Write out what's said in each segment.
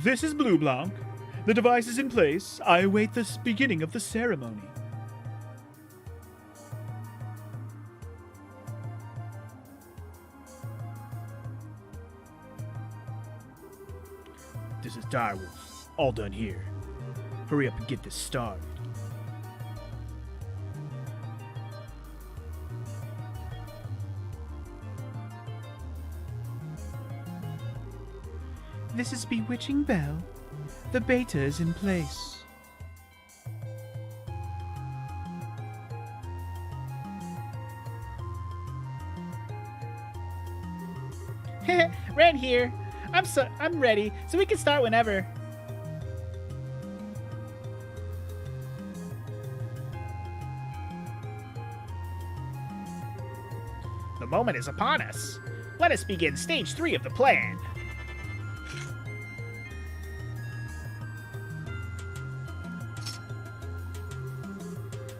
This is Blue Blanc. The device is in place. I await the beginning of the ceremony. This is Direwolf. All done here. Hurry up and get this started. This is Bewitching Bell. The beta is in place. Ren here. I'm ready, so we can start whenever. The moment is upon us. Let us begin stage 3 of the plan.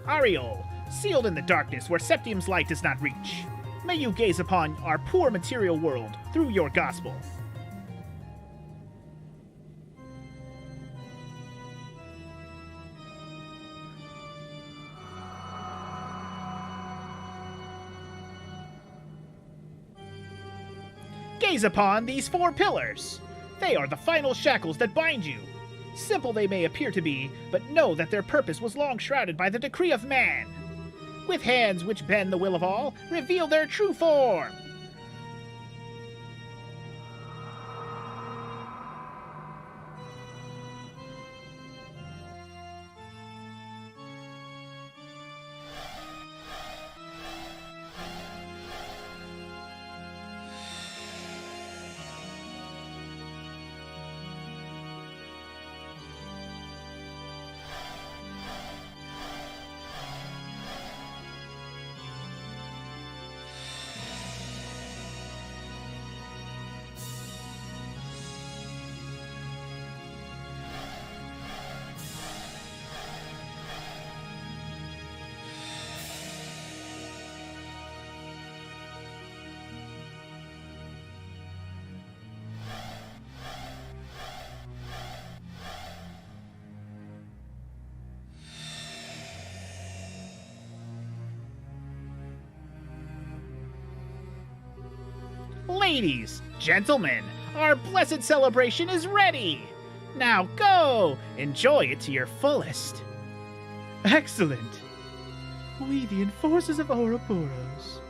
Ariel, sealed in the darkness where Septium's light does not reach, may you gaze upon our poor material world through your gospel. Gaze upon these 4 pillars. They are the final shackles that bind you. Simple they may appear to be, but know that their purpose was long shrouded by the decree of man. With hands which bend the will of all, reveal their true form. Ladies, gentlemen, our blessed celebration is ready. Now go, enjoy it to your fullest. Excellent. We, the enforcers of Ouroboros,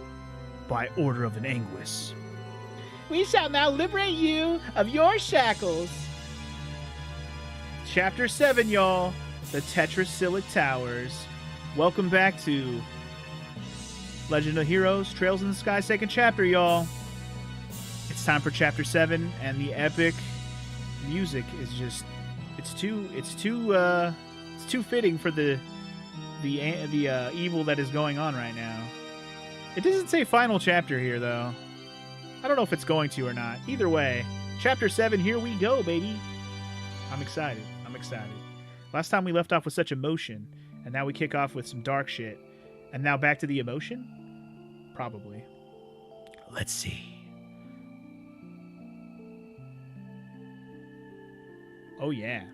by order of an Anguis. We shall now liberate you of your shackles. Chapter 7, y'all. The Tetracyclic Towers. Welcome back to Legend of Heroes, Trails in the Sky, 2nd chapter, y'all. It's time for Chapter 7, and the epic music is just it's too fitting for the evil that is going on right now. It doesn't say final chapter here, though. I don't know if it's going to or not. Either way, Chapter 7, here we go, baby. I'm excited. Last time we left off with such emotion, and now we kick off with some dark shit. And now back to the emotion? Probably. Let's see. Oh, yeah.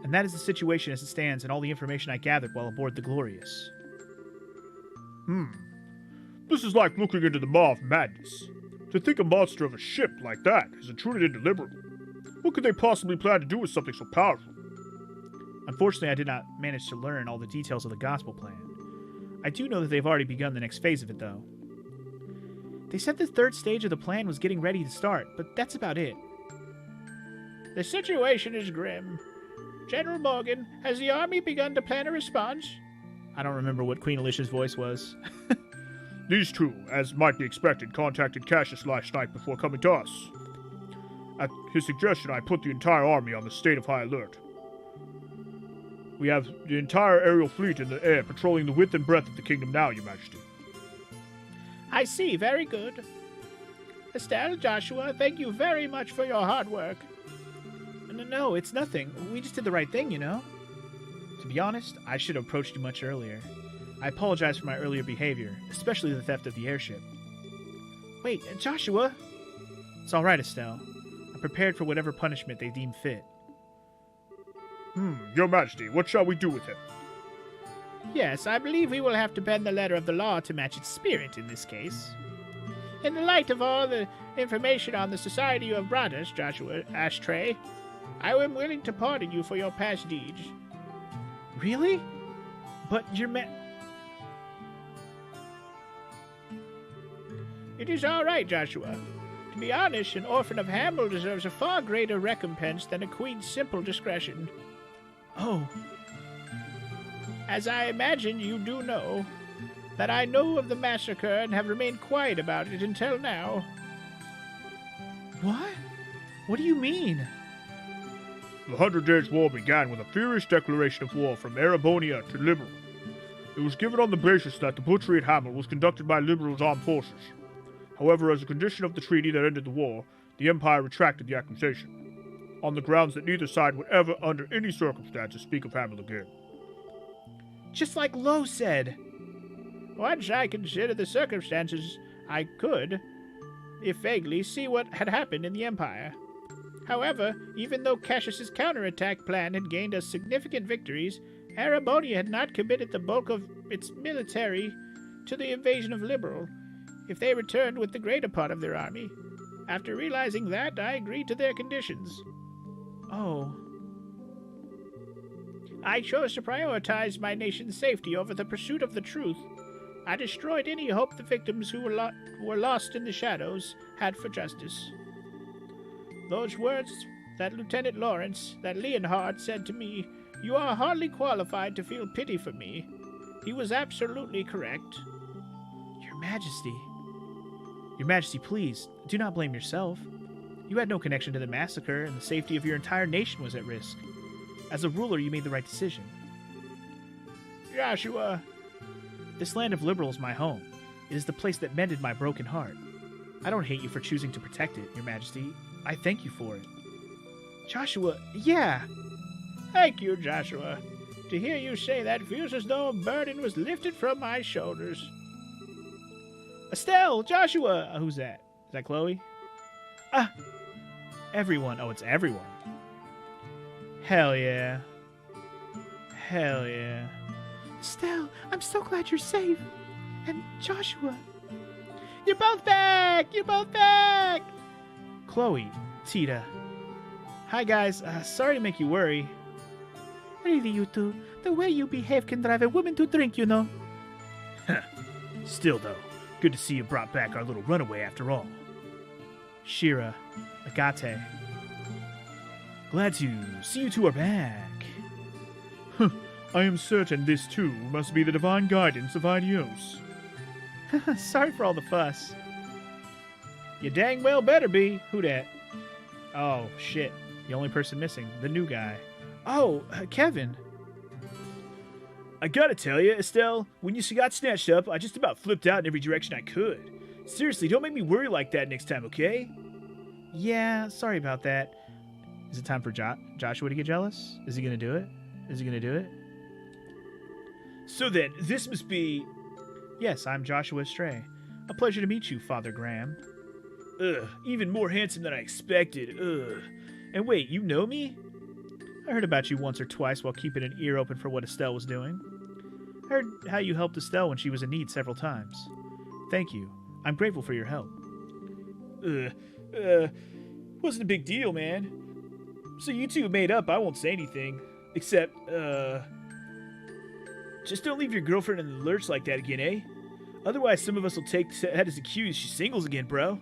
And that is the situation as it stands and all the information I gathered while aboard the Glorious. This is like looking into the maw of madness. To think a monster of a ship like that is intruded into Liberal. What could they possibly plan to do with something so powerful? Unfortunately, I did not manage to learn all the details of the gospel plan. I do know that they've already begun the next phase of it, though. They said the 3rd stage of the plan was getting ready to start, but that's about it. The situation is grim. General Morgan, has the army begun to plan a response? I don't remember what Queen Alicia's voice was. These two, as might be expected, contacted Cassius last night before coming to us. At his suggestion, I put the entire army on the state of high alert. We have the entire aerial fleet in the air patrolling the width and breadth of the kingdom now, Your Majesty. I see, very good. Estelle, Joshua, thank you very much for your hard work. No, it's nothing. We just did the right thing, you know? To be honest, I should have approached you much earlier. I apologize for my earlier behavior, especially the theft of the airship. Wait, Joshua? It's all right, Estelle. I'm prepared for whatever punishment they deem fit. Your Majesty, what shall we do with him? Yes, I believe we will have to bend the letter of the law to match its spirit in this case. In the light of all the information on the society you have brought us, Joshua Ashtray, I am willing to pardon you for your past deeds. Really? But It is all right, Joshua. To be honest, an orphan of Hamel deserves a far greater recompense than a queen's simple discretion. Oh, As I imagine you do know, that I know of the massacre and have remained quiet about it until now. what? What do you mean? The 100 Days' War began with a furious declaration of war from Erebonia to Liberal. It was given on the basis that the butchery at Hamel was conducted by Liberal's armed forces. However, as a condition of the treaty that ended the war, the Empire retracted the accusation, on the grounds that neither side would ever, under any circumstances, speak of Hamel again. Just like Lo said. Once I considered the circumstances, I could, if vaguely, see what had happened in the Empire. However, even though Cassius's counterattack plan had gained us significant victories, Erebonia had not committed the bulk of its military to the invasion of Liberal, if they returned with the greater part of their army. After realizing that, I agreed to their conditions. Oh, I chose to prioritize my nation's safety over the pursuit of the truth. I destroyed any hope the victims who were lost in the shadows had for justice. Those words that Lieutenant Lawrence, that Leonhard, said to me, "You are hardly qualified to feel pity for me," he was absolutely correct. Your Majesty. Your Majesty, please, do not blame yourself. You had no connection to the massacre, and the safety of your entire nation was at risk. As a ruler, you made the right decision. Joshua, This land of Liberal is my home. It is the place that mended my broken heart. I don't hate you for choosing to protect it, Your Majesty. I thank you for it. Joshua, yeah! thank you, Joshua. To hear you say that feels as though a burden was lifted from my shoulders. Estelle! Joshua! Who's that? Is that Chloe? Everyone. Oh, it's everyone. Hell yeah. Hell yeah. Estelle, I'm so glad you're safe. And Joshua. You're both back! You're both back! Chloe, Tita. Hi, guys. Sorry to make you worry. Really, you two. The way you behave can drive a woman to drink, you know. Still, though, good to see you brought back our little runaway after all. Shira, Agate. Glad to see you two are back. I am certain this, too, must be the divine guidance of Idios. Sorry for all the fuss. You dang well better be. Who dat? Oh, shit. The only person missing. The new guy. Oh, Kevin. I gotta tell you, Estelle, when you got snatched up, I just about flipped out in every direction I could. Seriously, don't make me worry like that next time, okay? Yeah, sorry about that. Is it time for Joshua to get jealous? Is he gonna do it? Is he gonna do it? So then, this must be... Yes, I'm Joshua Stray. A pleasure to meet you, Father Graham. Ugh, even more handsome than I expected. Ugh. And wait, you know me? I heard about you once or twice while keeping an ear open for what Estelle was doing. I heard how you helped Estelle when she was in need several times. Thank you. I'm grateful for your help. Wasn't a big deal, man. So you two made up, I won't say anything. Except, just don't leave your girlfriend in the lurch like that again, eh? Otherwise, some of us will take that as a cue she's singles again, bro.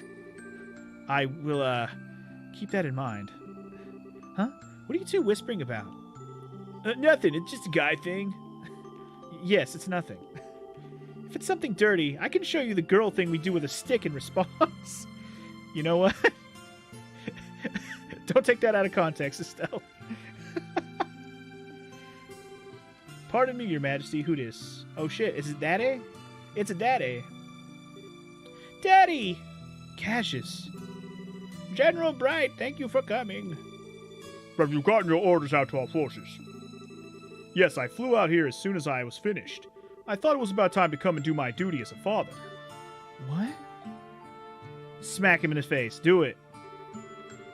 I will, keep that in mind. Huh? What are you two whispering about? Nothing, it's just a guy thing. Yes, it's nothing. If it's something dirty, I can show you the girl thing we do with a stick in response. You know what? Don't take that out of context, Estelle. Pardon me, Your Majesty, who dis? Oh shit, is it Daddy? It's a Daddy. Daddy! Cassius. General Bright, thank you for coming. Have you gotten your orders out to our forces? Yes, I flew out here as soon as I was finished. I thought it was about time to come and do my duty as a father. What? Smack him in his face. Do it.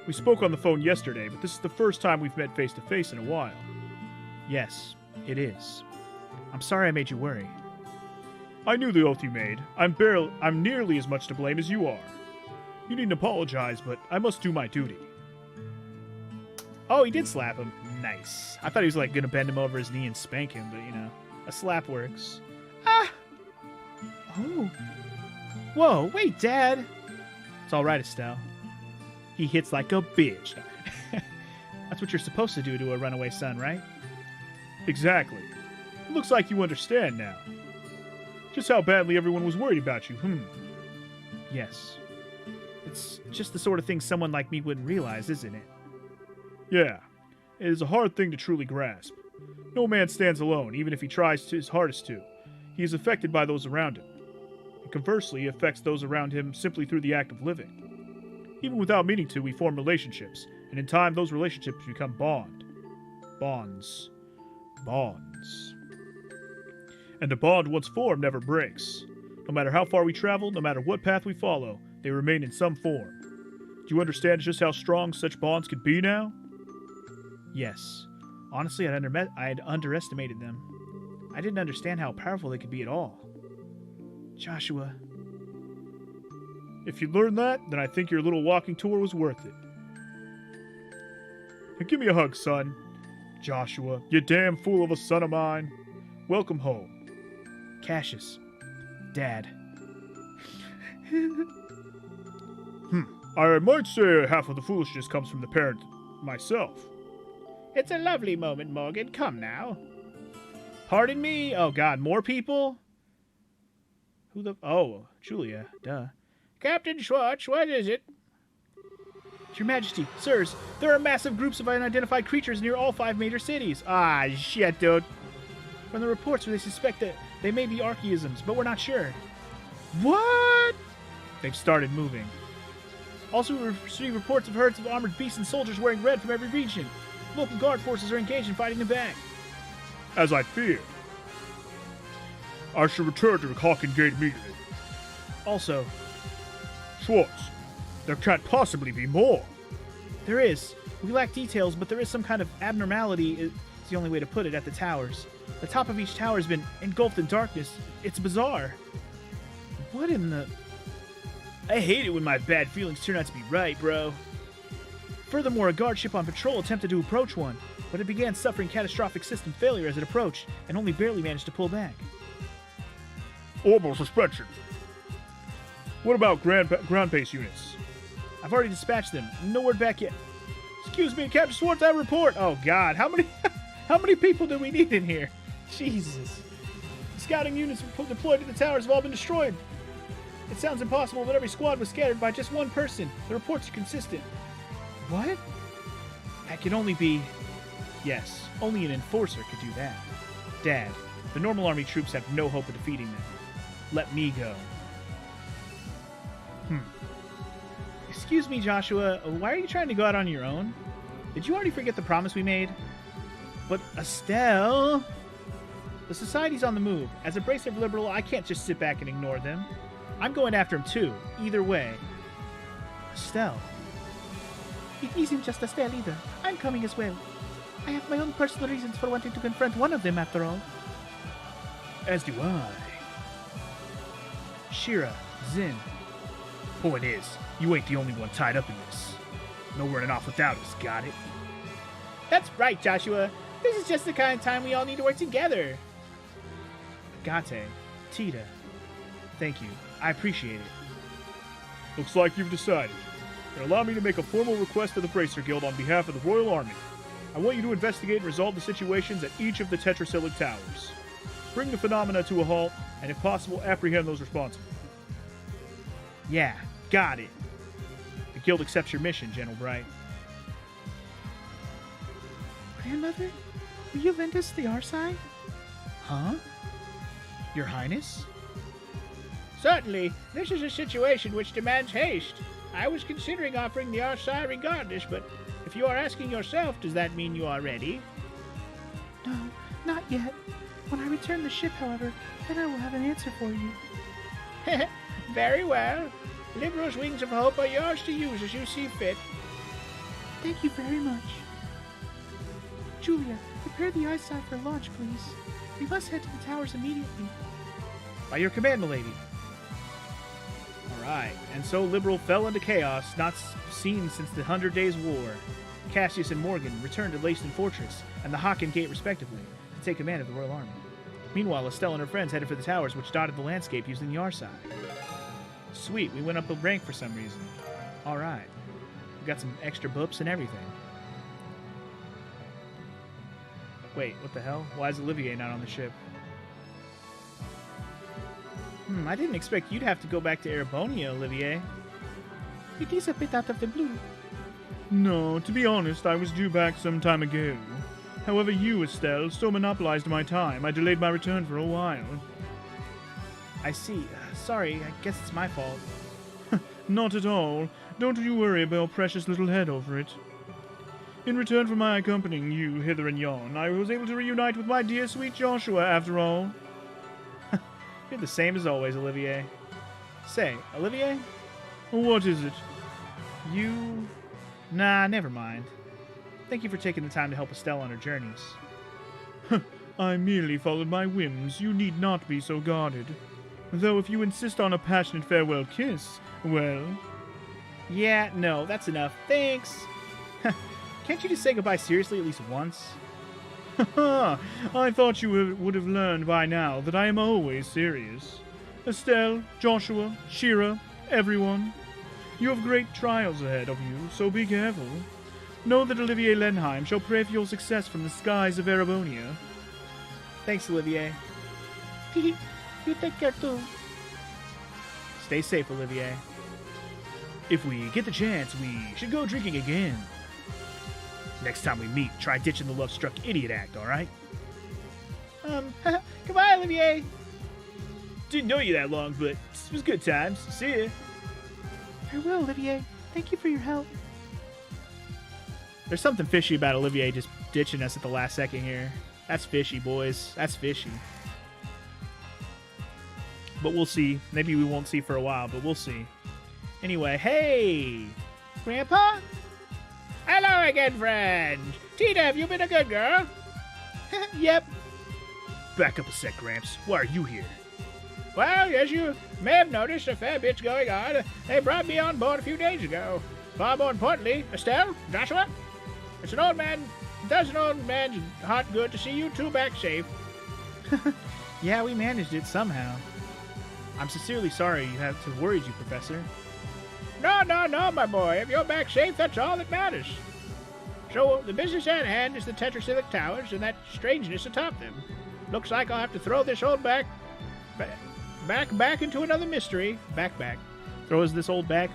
We spoke on the phone yesterday, but this is the first time we've met face to face in a while. Yes, it is. I'm sorry I made you worry. I knew the oath you made. I'm nearly as much to blame as you are. You needn't apologize, but I must do my duty. Oh, he did slap him. Nice. I thought he was like gonna bend him over his knee and spank him, but you know, a slap works. Ah! Oh. Whoa, wait, Dad. It's all right, Estelle. He hits like a bitch. That's what you're supposed to do to a runaway son, right? Exactly. It looks like you understand now. Just how badly everyone was worried about you, Yes. It's just the sort of thing someone like me wouldn't realize, isn't it? Yeah. It is a hard thing to truly grasp. No man stands alone, even if he tries his hardest to. He is affected by those around him. And conversely, he affects those around him simply through the act of living. Even without meaning to, we form relationships, and in time, those relationships become bonds. And a bond once formed never breaks. No matter how far we travel, no matter what path we follow, they remain in some form. Do you understand just how strong such bonds could be now? Yes. Honestly, I had underestimated them. I didn't understand how powerful they could be at all. Joshua. If you learned that, then I think your little walking tour was worth it. Now give me a hug, son. Joshua, you damn fool of a son of mine. Welcome home. Cassius. Dad. I might say half of the foolishness comes from the parent myself. It's a lovely moment, Morgan. Come now. Pardon me? Oh, God, more people? Who the... Oh, Julia. Duh. Captain Schwartz, what is it? Your Majesty, sirs, there are massive groups of unidentified creatures near all 5 major cities. Ah, shit, dude. From the reports, they suspect that they may be archaisms, but we're not sure. What? They've started moving. Also, we receive reports of herds of armored beasts and soldiers wearing red from every region. Local guard forces are engaged in fighting them back. As I feared. I shall return to Hawken Gate immediately. Also, Schwartz, there can't possibly be more. There is. We lack details, but there is some kind of abnormality, is the only way to put it, at the towers. The top of each tower has been engulfed in darkness. It's bizarre. What in the... I hate it when my bad feelings turn out to be right, bro. Furthermore, a guard ship on patrol attempted to approach one, but it began suffering catastrophic system failure as it approached, and only barely managed to pull back. Orbital suspension. What about ground base units? I've already dispatched them. No word back yet. Excuse me, Captain Schwartz, I report. Oh, God. How many people do we need in here? Jesus. The scouting units deployed to the towers have all been destroyed. It sounds impossible, but every squad was scattered by just one person. The reports are consistent. What? That can only be... Yes, only an enforcer could do that. Dad, the normal army troops have no hope of defeating them. Let me go. Excuse me, Joshua, why are you trying to go out on your own? Did you already forget the promise we made? But Estelle... The Society's on the move. As a brave liberal, I can't just sit back and ignore them. I'm going after him too, either way. Estelle. It isn't just Estelle either. I'm coming as well. I have my own personal reasons for wanting to confront one of them after all. As do I. Shira, Zin. Point is, you ain't the only one tied up in this. No running off without us, got it? That's right, Joshua. This is just the kind of time we all need to work together. Agate, Tita. Thank you. I appreciate it. Looks like you've decided. Then allow me to make a formal request to the Bracer Guild on behalf of the Royal Army. I want you to investigate and resolve the situations at each of the Tetracyclic Towers. Bring the phenomena to a halt, and if possible, apprehend those responsible. Yeah, got it. The Guild accepts your mission, General Bright. Grandmother, will you lend us the Arsai? Huh? Your Highness? Certainly, this is a situation which demands haste. I was considering offering the Arsai regardless, but if you are asking yourself, does that mean you are ready? No, not yet. When I return the ship, however, then I will have an answer for you. Very well. Liberal's wings of hope are yours to use as you see fit. Thank you very much. Julia, prepare the eyesight for launch, please. We must head to the towers immediately. By your command, milady. Alright, and so Liberal fell into chaos, not seen since the 100 Days' War. Cassius and Morgan returned to Laceston Fortress and the Hocken Gate, respectively, to take command of the Royal Army. Meanwhile, Estelle and her friends headed for the towers which dotted the landscape using the R side. Sweet, we went up a rank for some reason. Alright. We got some extra boops and everything. Wait, what the hell? Why is Olivier not on the ship? I didn't expect you'd have to go back to Erebonia, Olivier. It is a bit out of the blue. No, to be honest, I was due back some time ago. However, you, Estelle, so monopolized my time, I delayed my return for a while. I see. Sorry, I guess it's my fault. Not at all. Don't you worry about your precious little head over it. In return for my accompanying you hither and yon, I was able to reunite with my dear sweet Joshua, after all. You're the same as always, Olivier. Say, Olivier? What is it? You... Nah, never mind. Thank you for taking the time to help Estelle on her journeys. I merely followed my whims. You need not be so guarded. Though if you insist on a passionate farewell kiss, well... Yeah, no, that's enough. Thanks! Can't you just say goodbye seriously at least once? I thought you would have learned by now that I am always serious. Estelle, Joshua, Shira, everyone. You have great trials ahead of you, so be careful. Know that Olivier Lenheim shall pray for your success from the skies of Erebonia. Thanks, Olivier. You take care too. Stay safe, Olivier. If we get the chance, we should go drinking again. Next time we meet, try ditching the love-struck idiot act, alright? Goodbye, Olivier. Didn't know you that long, but it was good times. See ya. Farewell, Olivier. Thank you for your help. There's something fishy about Olivier just ditching us at the last second here. That's fishy, boys. That's fishy. But we'll see. Maybe we won't see for a while, but we'll see. Anyway, hey! Grandpa? Hello again, friend. Tina, have you been a good girl? Yep. Back up a sec, Gramps. Why are you here? Well, as you may have noticed, a fair bit's going on. They brought me on board a few days ago. Far more importantly, Estelle, Joshua, it does an old man's heart good to see you two back safe. Yeah, we managed it somehow. I'm sincerely sorry you have to worry you, Professor. No, my boy. If you're back safe, that's all that matters. So, the business at hand is the Tetracyclic Towers and that strangeness atop them. Looks like I'll have to throw this old back into another mystery. Back. Throws this old back.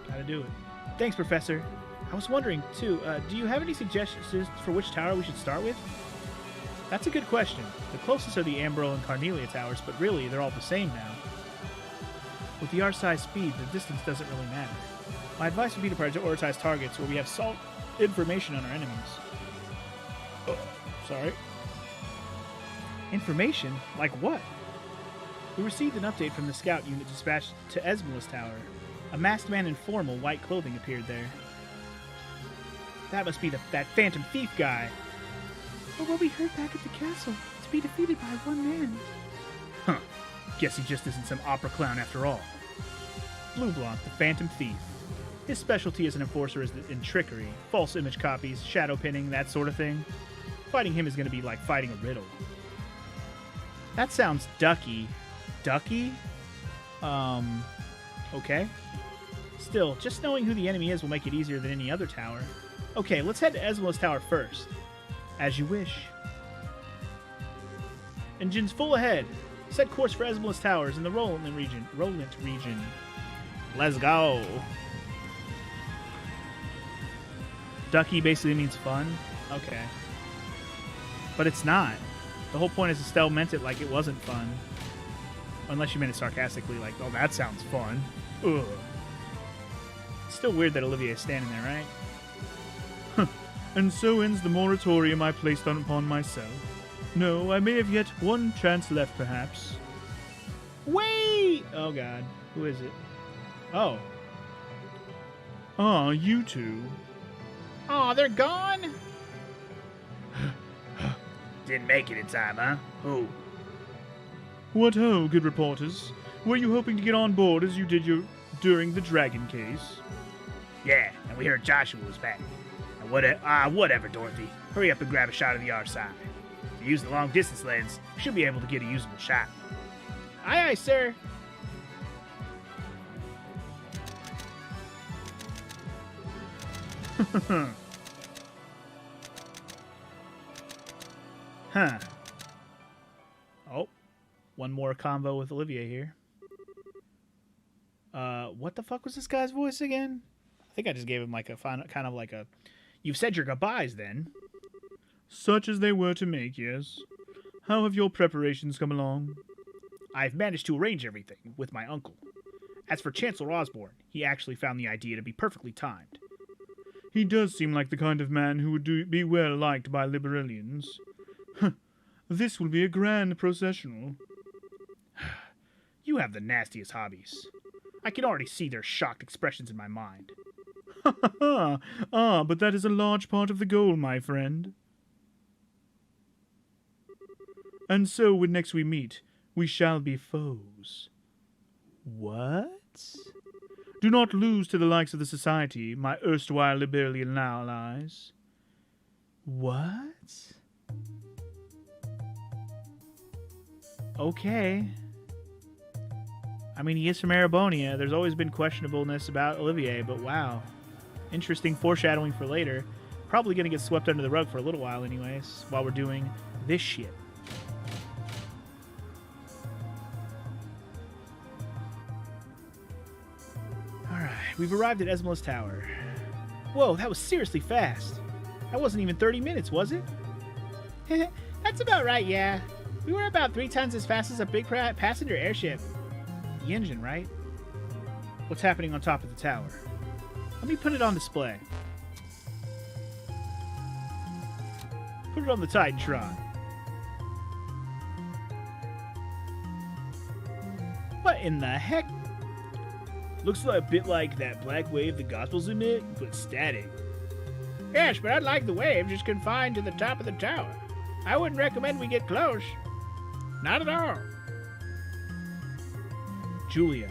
Gotta do it. Thanks, Professor. I was wondering, too, do you have any suggestions for which tower we should start with? That's a good question. The closest are the Ambro and Carnelia towers, but really, they're all the same now. With the R-size speed, the distance doesn't really matter. My advice would be to prioritize targets where we have solid information on our enemies. Oh, sorry. Information? Like what? We received an update from the scout unit dispatched to ESMELAS Tower. A masked man in formal white clothing appeared there. That must be that phantom thief guy. Or what we heard back at the castle, to be defeated by one man. Huh. Guess he just isn't some opera clown after all. Blue Blanc, the phantom thief. His specialty as an enforcer is in trickery, false image copies, shadow pinning, that sort of thing. Fighting him is going to be like fighting a riddle. That sounds ducky. Ducky? Okay. Still, just knowing who the enemy is will make it easier than any other tower. Okay, let's head to ESMELAS Tower first. As you wish. Engines full ahead. Set course for ESMELAS Towers in the Roland region. Let's go. Ducky basically means fun. Okay. But it's not. The whole point is Estelle meant it like it wasn't fun. Unless you meant it sarcastically, like, oh, that sounds fun. Ugh. It's still weird that Olivier is standing there, right? And so ends the moratorium I placed upon myself. No, I may have yet one chance left, perhaps. Wait! Oh, God. Who is it? Oh. Ah, you two. Aw, they're gone? Didn't make it in time, huh? Who? What ho, good reporters? Were you hoping to get on board as you did during the dragon case? Yeah, and we heard Joshua was back. And whatever, Dorothy. Hurry up and grab a shot of the R side. If you use the long-distance lens, you should be able to get a usable shot. Aye, aye, sir. Huh. Oh, one more convo with Olivier here. What the fuck was this guy's voice again? I think I just gave him like a kind of like a, you've said your goodbyes then. Such as they were to make, yes. How have your preparations come along? I've managed to arrange everything with my uncle. As for Chancellor Osborne, he actually found the idea to be perfectly timed. He does seem like the kind of man who would be well liked by Liberalians. This will be a grand processional. You have the nastiest hobbies. I can already see their shocked expressions in my mind. Ah, but that is a large part of the goal, my friend. And so, when next we meet, we shall be foes. What? Do not lose to the likes of the Society, my erstwhile Liberalian allies. What? Okay. I mean, he is from Erebonia. There's always been questionableness about Olivier, but wow. Interesting foreshadowing for later. Probably going to get swept under the rug for a little while anyways, while we're doing this shit. Alright, we've arrived at ESMELAS Tower. Whoa, that was seriously fast. That wasn't even 30 minutes, was it? That's about right, yeah. We were about 3 times as fast as a big passenger airship. The engine, right? What's happening on top of the tower? Let me put it on display. Put it on the Titantron. What in the heck? Looks like a bit like that black wave the Gospels emit, but static. Yes, but I'd like the wave just confined to the top of the tower. I wouldn't recommend we get close. Not at all. Julia,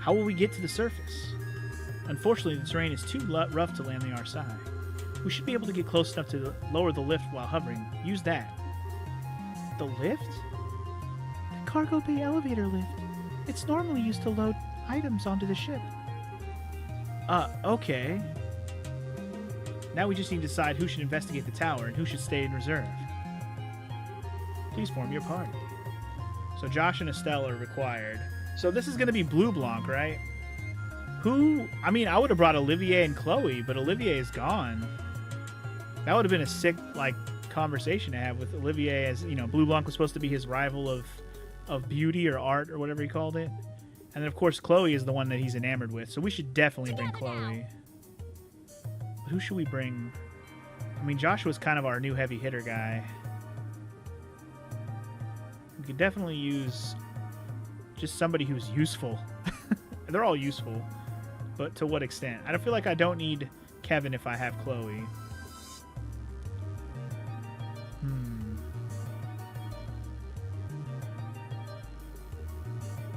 how will we get to the surface? Unfortunately, the terrain is too rough to land the R side. We should be able to get close enough to lower the lift while hovering. Use that. The lift? The cargo bay elevator lift. It's normally used to load items onto the ship. Okay. Now we just need to decide who should investigate the tower and who should stay in reserve. Please form your party. So Josh and Estelle are required. So this is going to be Blue Blanc, right? Who? I mean, I would have brought Olivier and Chloe, but Olivier is gone. That would have been a sick, like, conversation to have with Olivier, as, you know, Blue Blanc was supposed to be his rival of beauty or art or whatever he called it. And then, of course, Chloe is the one that he's enamored with. So we should definitely bring Chloe. But who should we bring? I mean, Joshua's kind of our new heavy hitter guy. We could definitely use just somebody who's useful. They're all useful. But to what extent? I don't feel like I don't need Kevin if I have Chloe.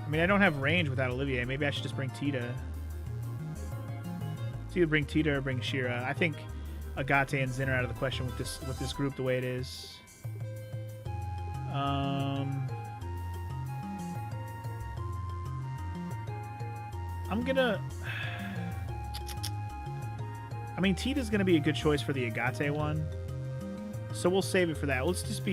I mean, I don't have range without Olivier. Maybe I should just bring Tita. It's either bring Tita or bring Shira. I think Agate and Zen are out of the question with this group the way it is. I'm gonna... I mean, Tita's gonna be a good choice for the Agate one. So we'll save it for that. Let's just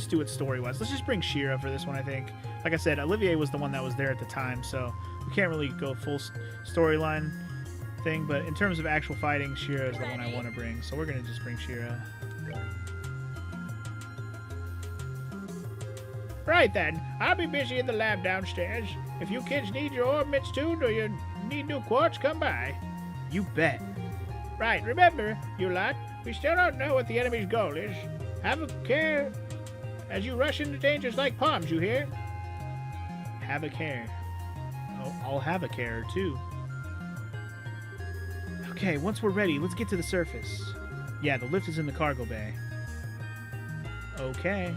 do it story-wise. Let's just bring Shira for this one, I think. Like I said, Olivier was the one that was there at the time, so we can't really go full storyline thing, but in terms of actual fighting, Shira is the one I want to bring, so we're going to just bring Shira. Right then, I'll be busy in the lab downstairs. If you kids need your orbits tuned or you need new quartz, come by. You bet. Right, remember, you lot, we still don't know what the enemy's goal is. Have a care as you rush into dangers like palms, you hear? Have a care. Oh, I'll have a care, too. Okay, once we're ready, let's get to the surface. Yeah, the lift is in the cargo bay. Okay.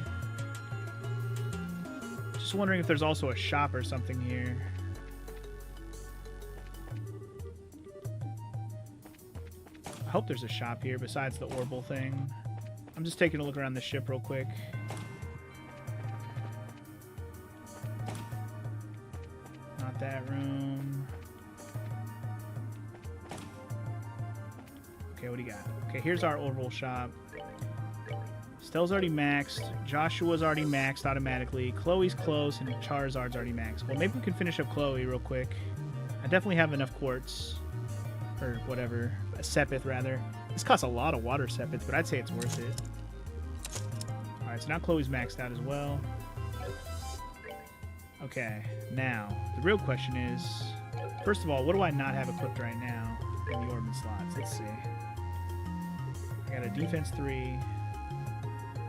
Just wondering if there's also a shop or something here. I hope there's a shop here besides the Orbital thing. I'm just taking a look around the ship real quick. Not that room. Okay, what do you got? Okay, here's our Orbital shop. Stell's already maxed. Joshua's already maxed automatically. Chloe's close, and Charizard's already maxed. Well, maybe we can finish up Chloe real quick. I definitely have enough quartz. Or whatever. A Sepith, rather. This costs a lot of water Sepith, but I'd say it's worth it. Alright, so now Chloe's maxed out as well. Okay, now, the real question is... First of all, what do I not have equipped right now in the Orbit slots? Let's see. I got a Defense 3.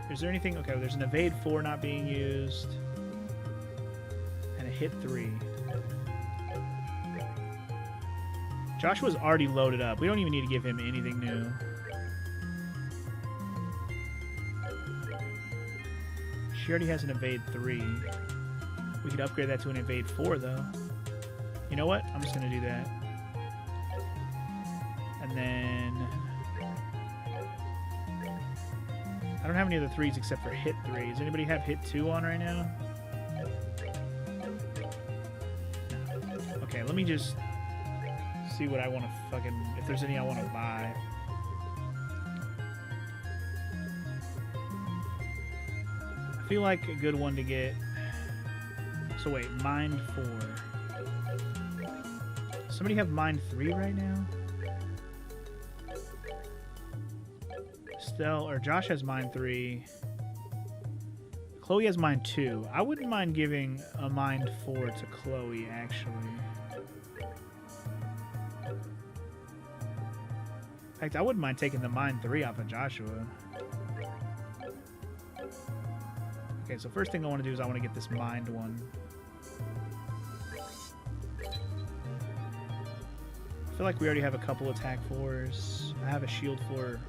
Is there anything... Okay, there's an Evade 4 not being used. And a Hit 3. Joshua's already loaded up. We don't even need to give him anything new. She already has an Evade 3. We could upgrade that to an Evade 4, though. You know what? I'm just going to do that. And then... I don't have any other 3s except for Hit 3. Does anybody have Hit 2 on right now? No. Okay, let me just... see what I want to fucking... if there's any I want to buy. I feel like a good one to get... So wait, Mind 4. Somebody have Mind 3 right now? Stell, or Josh has Mind 3. Chloe has Mind 2. I wouldn't mind giving a Mind 4 to Chloe, actually. In fact, I wouldn't mind taking the Mind 3 off of Joshua. Okay, so first thing I want to do is I want to get this Mind one. I feel like we already have a couple attack 4s. I have a shield 4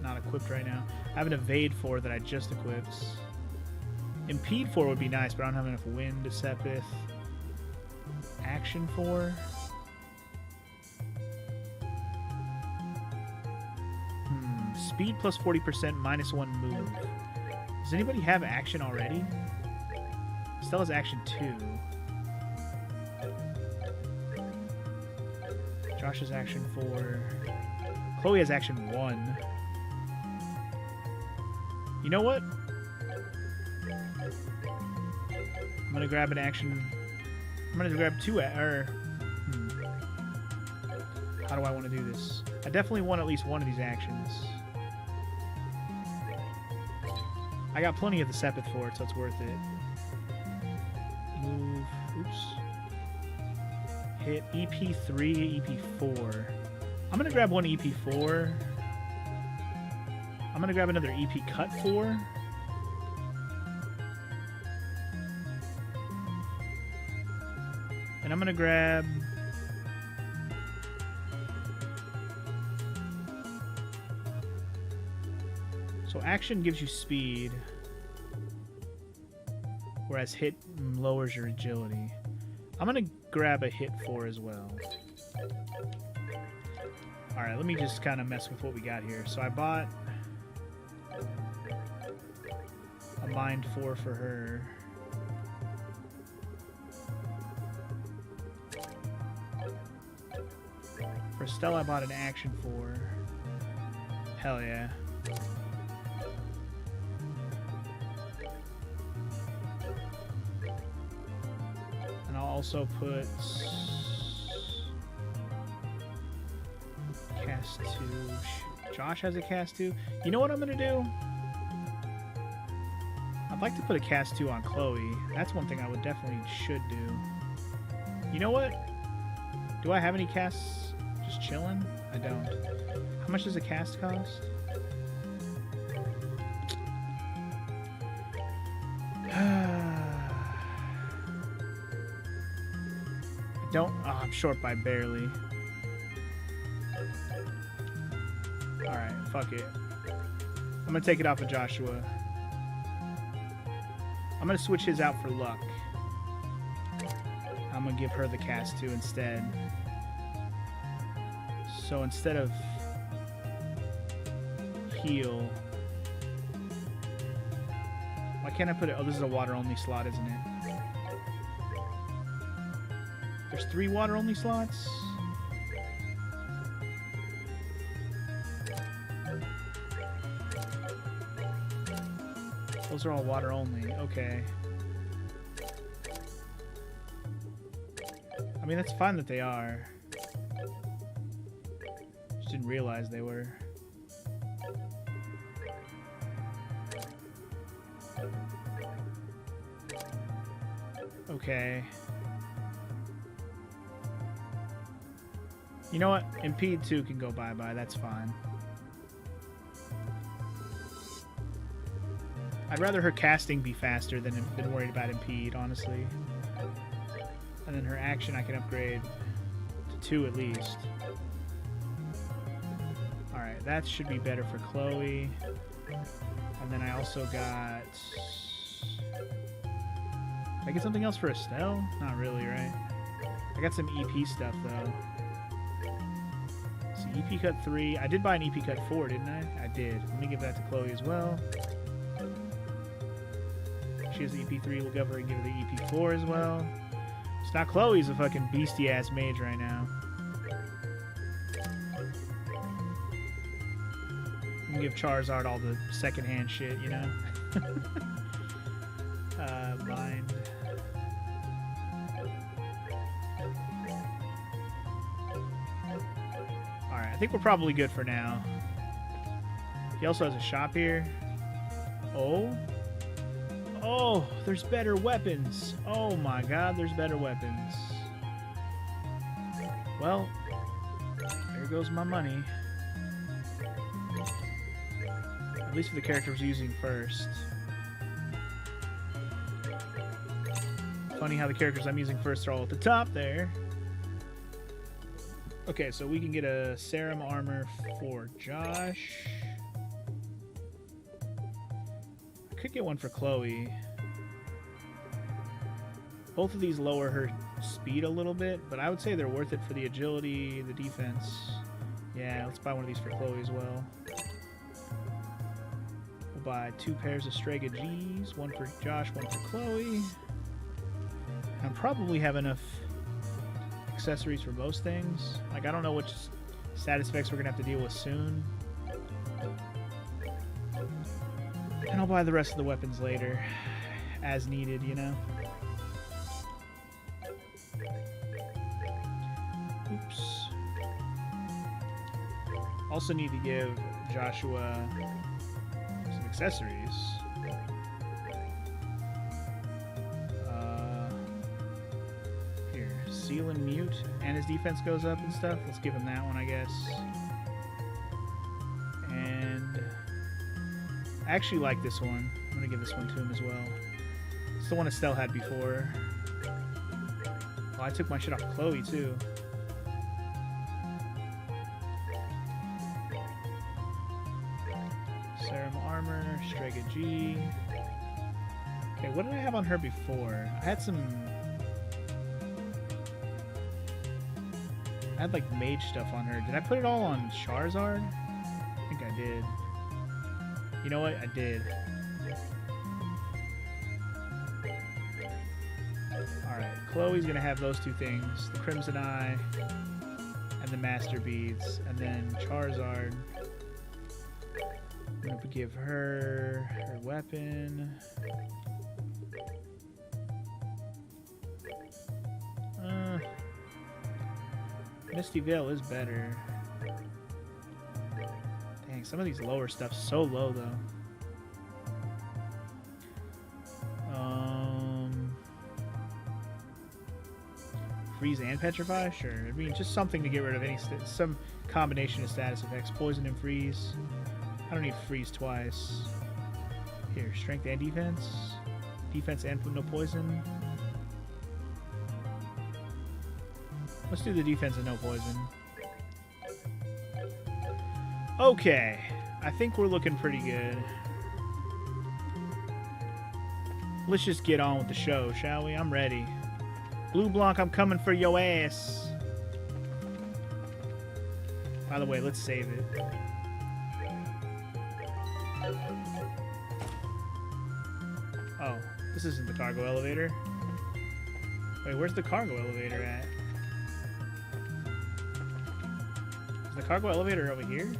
not equipped right now. I have an Evade 4 that I just equipped. Impede 4 would be nice, but I don't have enough Wind to Sepith. Action 4. Speed plus 40%, minus 1 move. Does anybody have action already? Stella's action 2. Josh has action 4. Chloe has action 1. You know what? I'm gonna grab an action. I'm gonna grab 2. How do I want to do this? I definitely want at least one of these actions. I got plenty of the Sepith for it, so it's worth it. Move. Oops. Hit EP3, EP4. I'm going to grab one EP4. I'm going to grab another EP Cut 4. And I'm going to grab... So action gives you speed, whereas hit lowers your agility. I'm going to grab a hit 4 as well. Alright, let me just kind of mess with what we got here. So I bought a Mind 4 for her. For Stella, I bought an action 4. Hell yeah. Also put cast 2. Josh has a cast 2. You know what I'm gonna do? I'd like to put a cast 2 on Chloe. That's one thing I would definitely should do. You know what? Do I have any casts just chilling? I don't. How much does a cast cost? Don't. Oh, I'm short by barely. Alright, fuck it. I'm gonna take it off of Joshua. I'm gonna switch his out for luck. I'm gonna give her the cast too instead. So instead of heal, why can't I put it? Oh, this is a water only slot, isn't it? There's 3 water only slots. Those are all water only. Okay. I mean, that's fine that they are. Just didn't realize they were. Okay. You know what? Impede 2 can go bye-bye. That's fine. I'd rather her casting be faster than worried about Impede, honestly. And then her action I can upgrade to 2 at least. Alright, that should be better for Chloe. And then I also got... Did I get something else for Estelle? Not really, right? I got some EP stuff, though. So EP cut 3. I did buy an EP cut 4, didn't I? I did. Let me give that to Chloe as well. She has the EP3. We'll give her and give her the EP4 as well. It's not Chloe's a fucking beastie-ass mage right now. I'm gonna give Charizard all the secondhand shit, you know? Bind. Alright, I think we're probably good for now. He also has a shop here. Oh. Oh, there's better weapons. Oh my god, there's better weapons. Well, there goes my money. At least for the character I was using first. Funny how the characters I'm using first are all at the top there. Okay, so we can get a Serum Armor for Josh. I could get one for Chloe. Both of these lower her speed a little bit, but I would say they're worth it for the agility, the defense. Yeah, let's buy one of these for Chloe as well. We'll buy 2 pairs of Strega Gs, one for Josh, one for Chloe. I probably have enough accessories for most things. Like, I don't know which status effects we're gonna have to deal with soon. And I'll buy the rest of the weapons later, as needed, you know? Oops. Also need to give Joshua some accessories. Seal and mute, and his defense goes up and stuff. Let's give him that one, I guess. And I actually like this one. I'm gonna give this one to him as well. It's the one Estelle had before. Oh, I took my shit off Chloe too. Serum Armor, Strega G. Okay, what did I have on her before? I had some... I had like mage stuff on her. Did I put it all on Charizard? I think I did. You know what? I did. Alright, Chloe's gonna have those 2 things. The Crimson Eye and the Master Beads. And then Charizard, I'm gonna give her her weapon. Misty Veil is better. Dang, some of these lower stuff's so low though. Freeze and Petrify? Sure. I mean, just something to get rid of any some combination of status effects. Poison and Freeze. I don't need Freeze twice. Here, Strength and Defense. Defense and no poison. Let's do the defense and no poison. Okay. I think we're looking pretty good. Let's just get on with the show, shall we? I'm ready. Blue Blanc, I'm coming for your ass. By the way, let's save it. Oh, this isn't the cargo elevator. Wait, where's the cargo elevator at? Is the cargo elevator over here?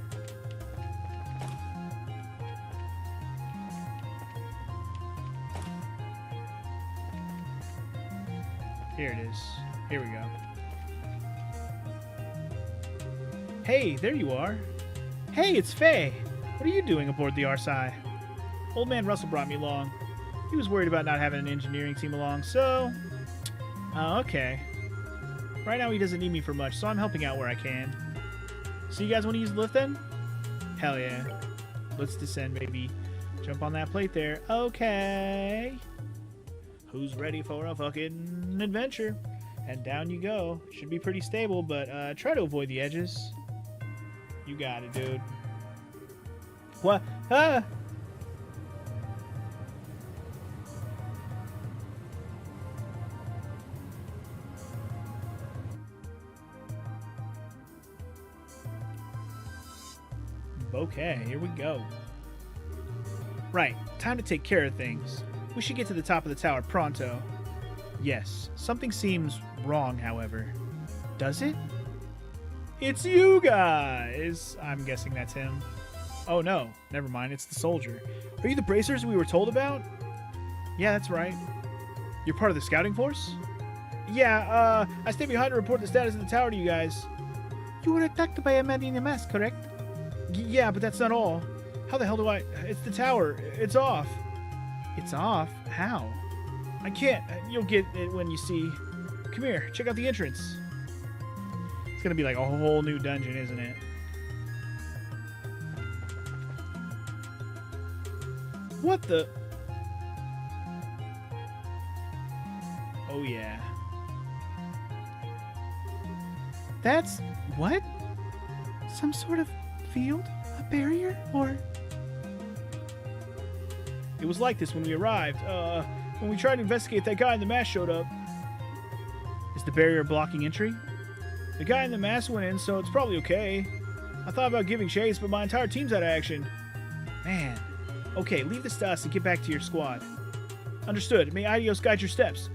Here it is. Here we go. Hey, there you are. Hey, it's Faye. What are you doing aboard the RSI? Old man Russell brought me along. He was worried about not having an engineering team along, so... okay. Right now he doesn't need me for much, so I'm helping out where I can. So you guys want to use the lift then? Hell yeah. Let's descend, baby. Jump on that plate there. Okay. Who's ready for a fucking adventure? And down you go. Should be pretty stable, but try to avoid the edges. You got it, dude. What? Ah! Okay, here we go. Right, time to take care of things. We should get to the top of the tower pronto. Yes, something seems wrong, however. Does it? It's you guys! I'm guessing that's him. Oh no, never mind, it's the soldier. Are you the bracers we were told about? Yeah, that's right. You're part of the scouting force? Yeah, I stay behind to report the status of the tower to you guys. You were attacked by a man in a mask, correct? Yeah, but that's not all. How the hell do I... It's the tower. It's off. It's off? How? I can't. You'll get it when you see... Come here. Check out the entrance. It's gonna be like a whole new dungeon, isn't it? What the... Oh, yeah. That's... what? Some sort of field? A barrier? Or... It was like this when we arrived. When we tried to investigate, that guy in the mask showed up. Is the barrier blocking entry? The guy in the mask went in, so it's probably okay. I thought about giving chase, but my entire team's out of action. Man. Okay, leave this to us and get back to your squad. Understood. May Idios guide your steps.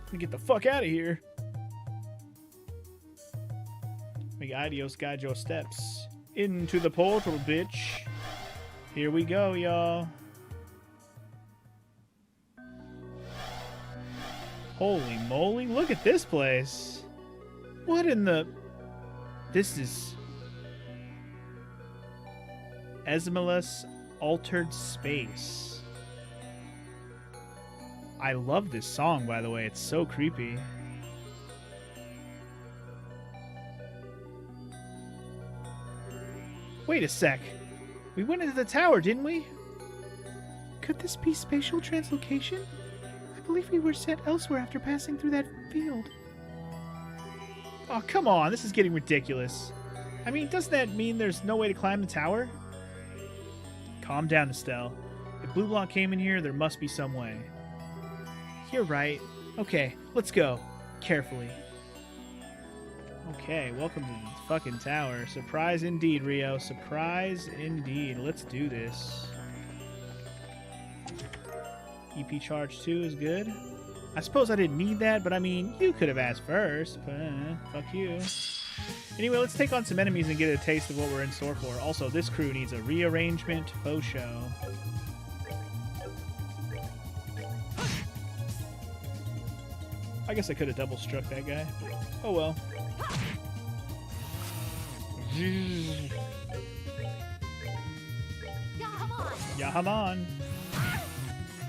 Let me get the fuck out of here. May Idios guide your steps. Into the portal, bitch. Here we go, y'all. Holy moly, look at this place. What in the... This is... ESMELAS Altered Space. I love this song, by the way. It's so creepy. Wait a sec. We went into the tower, didn't we? Could this be spatial translocation? I believe we were sent elsewhere after passing through that field. Oh, come on. This is getting ridiculous. I mean, doesn't that mean there's no way to climb the tower? Calm down, Estelle. If Blue Blanc came in here, there must be some way. You're right. Okay, let's go. Carefully. Okay, welcome to the fucking tower. Surprise indeed, Rio. Surprise indeed. Let's do this. EP charge 2 is good. I suppose I didn't need that, but I mean, you could have asked first. But, fuck you. Anyway, let's take on some enemies and get a taste of what we're in store for. Also, this crew needs a rearrangement faux show. I guess I could have double struck that guy. Oh well. Yahaman.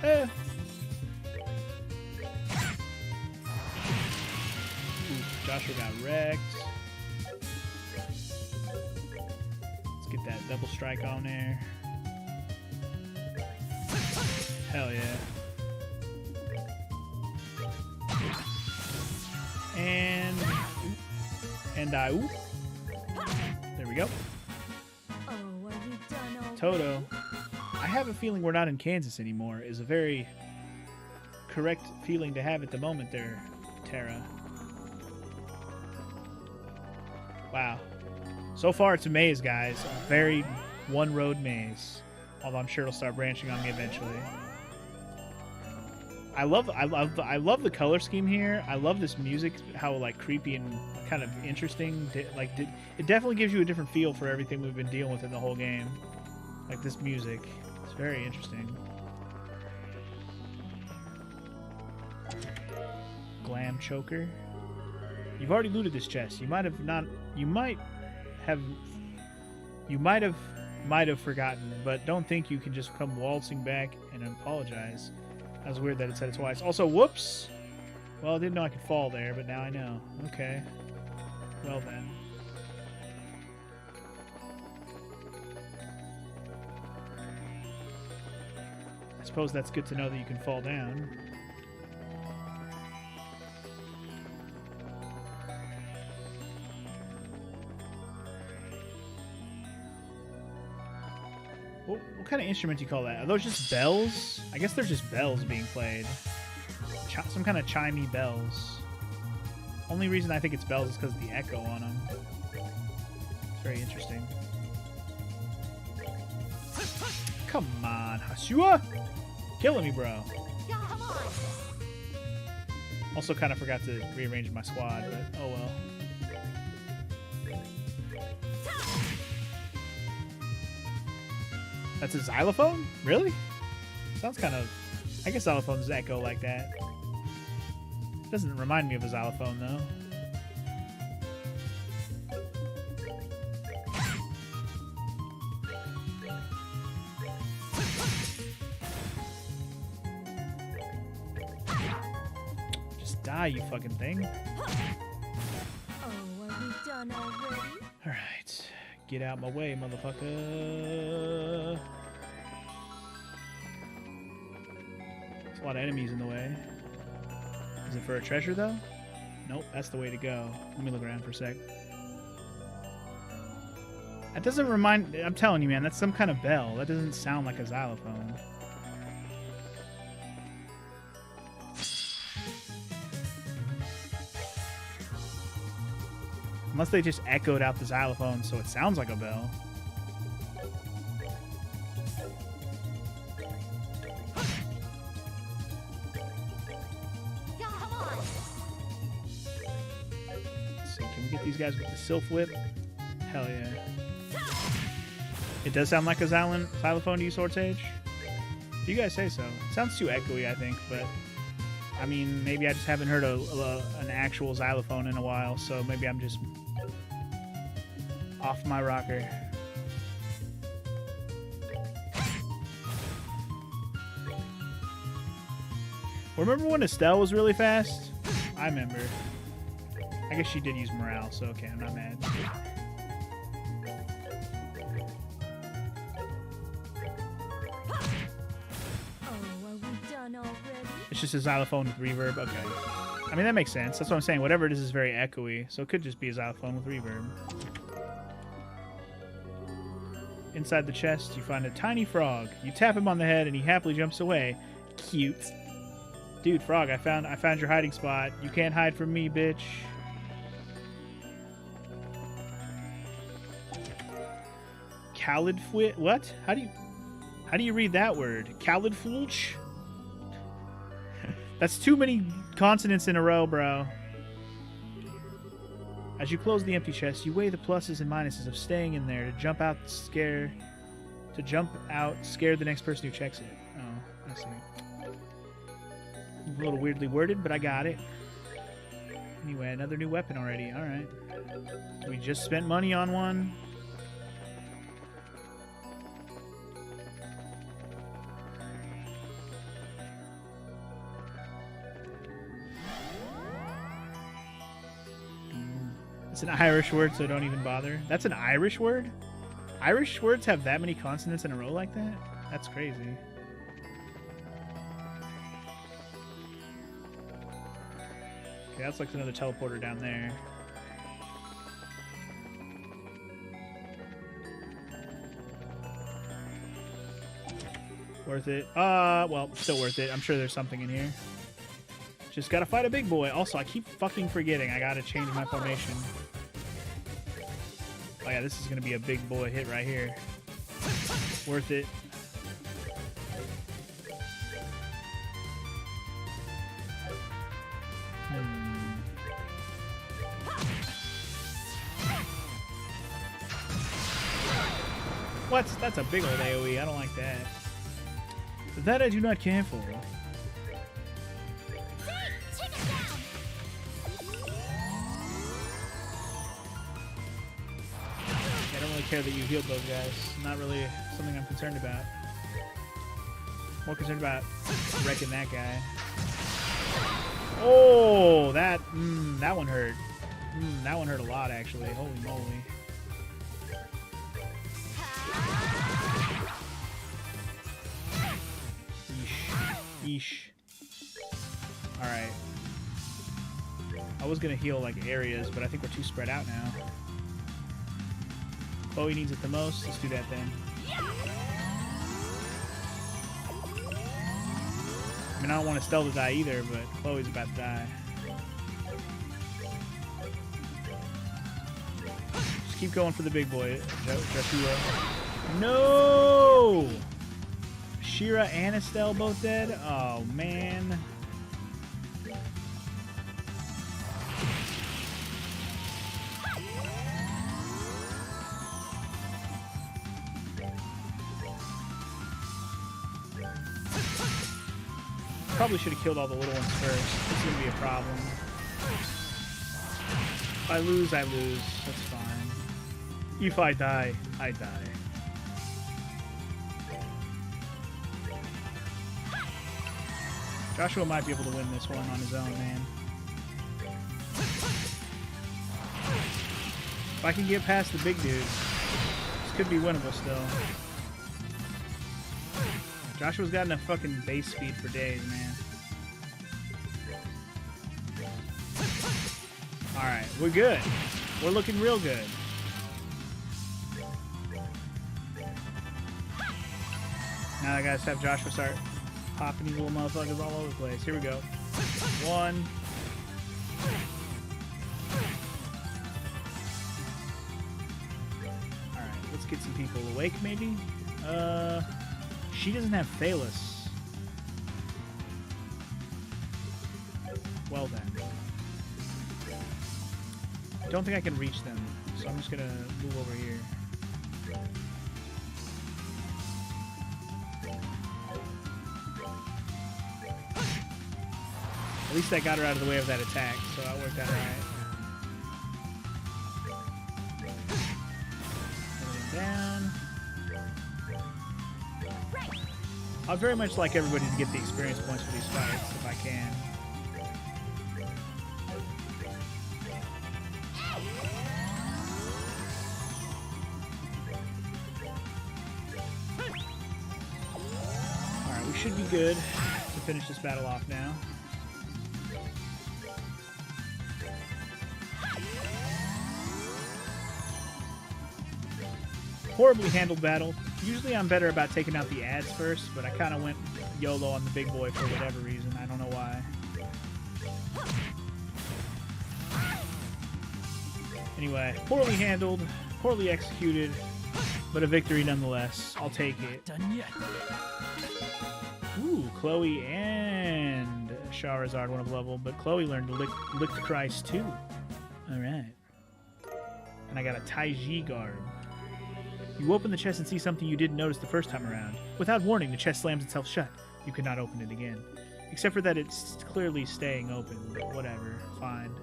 Eh. Ooh, Joshua got wrecked. Let's get that double strike on there. Hell yeah. And I, there we we go. Oh, are we done already? Toto. I have a feeling we're not in Kansas anymore is a very correct feeling to have at the moment there, Tara. Wow. So far it's a maze, guys. A very one-road maze. Although I'm sure it'll start branching on me eventually. I love the color scheme here. I love this music, how like creepy and kind of interesting. It definitely gives you a different feel for everything we've been dealing with in the whole game. Like this music. It's very interesting. Glam choker. You've already looted this chest. You might have forgotten, but don't think you can just come waltzing back and apologize. That was weird that it said it twice. Also, whoops! Well, I didn't know I could fall there, but now I know. Okay. Well then. I suppose that's good to know that you can fall down. What kind of instrument do you call that? Are those just bells? I guess they're just bells being played. Some kind of chimey bells. Only reason I think it's bells is because of the echo on them. It's very interesting. Come on, Hasua! Killing me, bro. Yeah, come on. Also kind of forgot to rearrange my squad, but oh well. That's a xylophone? Really? Sounds kind of... I guess xylophones echo like that. Doesn't remind me of a xylophone, though. Just die, you fucking thing. Oh, are we done already? Alright. Get out my way, motherfucker. There's a lot of enemies in the way. Is it for a treasure, though? Nope, that's the way to go. Let me look around for a sec. That doesn't remind... I'm telling you, man, that's some kind of bell. That doesn't sound like a xylophone. Unless they just echoed out the xylophone so it sounds like a bell. Yeah, come on. Let's see, can we get these guys with the Sylph Whip? Hell yeah. It does sound like a xylophone to you, Sword Sage? If you guys say so. It sounds too echoey, I think, but... I mean, maybe I just haven't heard an actual xylophone in a while, so maybe I'm just... off my rocker. Remember when Estelle was really fast? I remember. I guess she did use morale, so okay, I'm not mad. Oh, are we done already? It's just a xylophone with reverb? Okay. I mean, that makes sense. That's what I'm saying. Whatever it is very echoey, so it could just be a xylophone with reverb. Inside the chest, you find a tiny frog. You tap him on the head, and he happily jumps away. Cute. Dude, frog, I found your hiding spot. You can't hide from me, bitch. Calidfwit? What? How do you read that word? Calidfulch? That's too many consonants in a row, bro. As you close the empty chest, you weigh the pluses and minuses of staying in there to jump out, scare the next person who checks it. Oh, I see. A little weirdly worded, but I got it. Anyway, another new weapon already. All right. We just spent money on one. It's an Irish word, so don't even bother. That's an Irish word? Irish words have that many consonants in a row like that? That's crazy. Okay, that's like another teleporter down there. Worth it. Well, still worth it. I'm sure there's something in here. Just gotta fight a big boy. Also, I keep fucking forgetting. I gotta change my formation. Oh yeah, this is gonna be a big boy hit right here. Worth it. What? That's a big old AoE. I don't like that. That I do not care for. I don't really care that you healed those guys. Not really something I'm concerned about. More concerned about wrecking that guy. Oh, that one hurt. That one hurt a lot, actually. Holy moly. Yeesh. Alright. I was gonna heal like areas, but I think we're too spread out now. Chloe needs it the most. Let's do that then. I mean, I don't want Estelle to die either, but Chloe's about to die. Just keep going for the big boy, Joshua. No! Shira and Estelle both dead? Oh, man. Probably should have killed all the little ones first. This is going to be a problem. If I lose, I lose. That's fine. If I die, I die. Joshua might be able to win this one on his own, man. If I can get past the big dude, this could be winnable still. Joshua's got enough fucking base speed for days, man. Alright, we're good. We're looking real good. Now I gotta have Joshua start popping these little motherfuckers all over the place. Here we go. One. Alright, let's get some people awake, maybe? She doesn't have Thalos. Well then. I don't think I can reach them, so I'm just gonna move over here. At least I got her out of the way of that attack, so that worked out alright. Down. I'd very much like everybody to get the experience points for these fights, if I can. Alright, we should be good to finish this battle off now. Horribly handled battle. Usually I'm better about taking out the ads first, but I kind of went YOLO on the big boy for whatever reason. I don't know why. Anyway, poorly handled, poorly executed, but a victory nonetheless. I'll take it. Done yet. Ooh, Chloe and Charizard went up level, but Chloe learned to lick the Christ too. Alright. And I got a Taiji garb. You open the chest and see something you didn't notice the first time around. Without warning, the chest slams itself shut. You cannot open it again. Except for that it's clearly staying open, but whatever. Fine.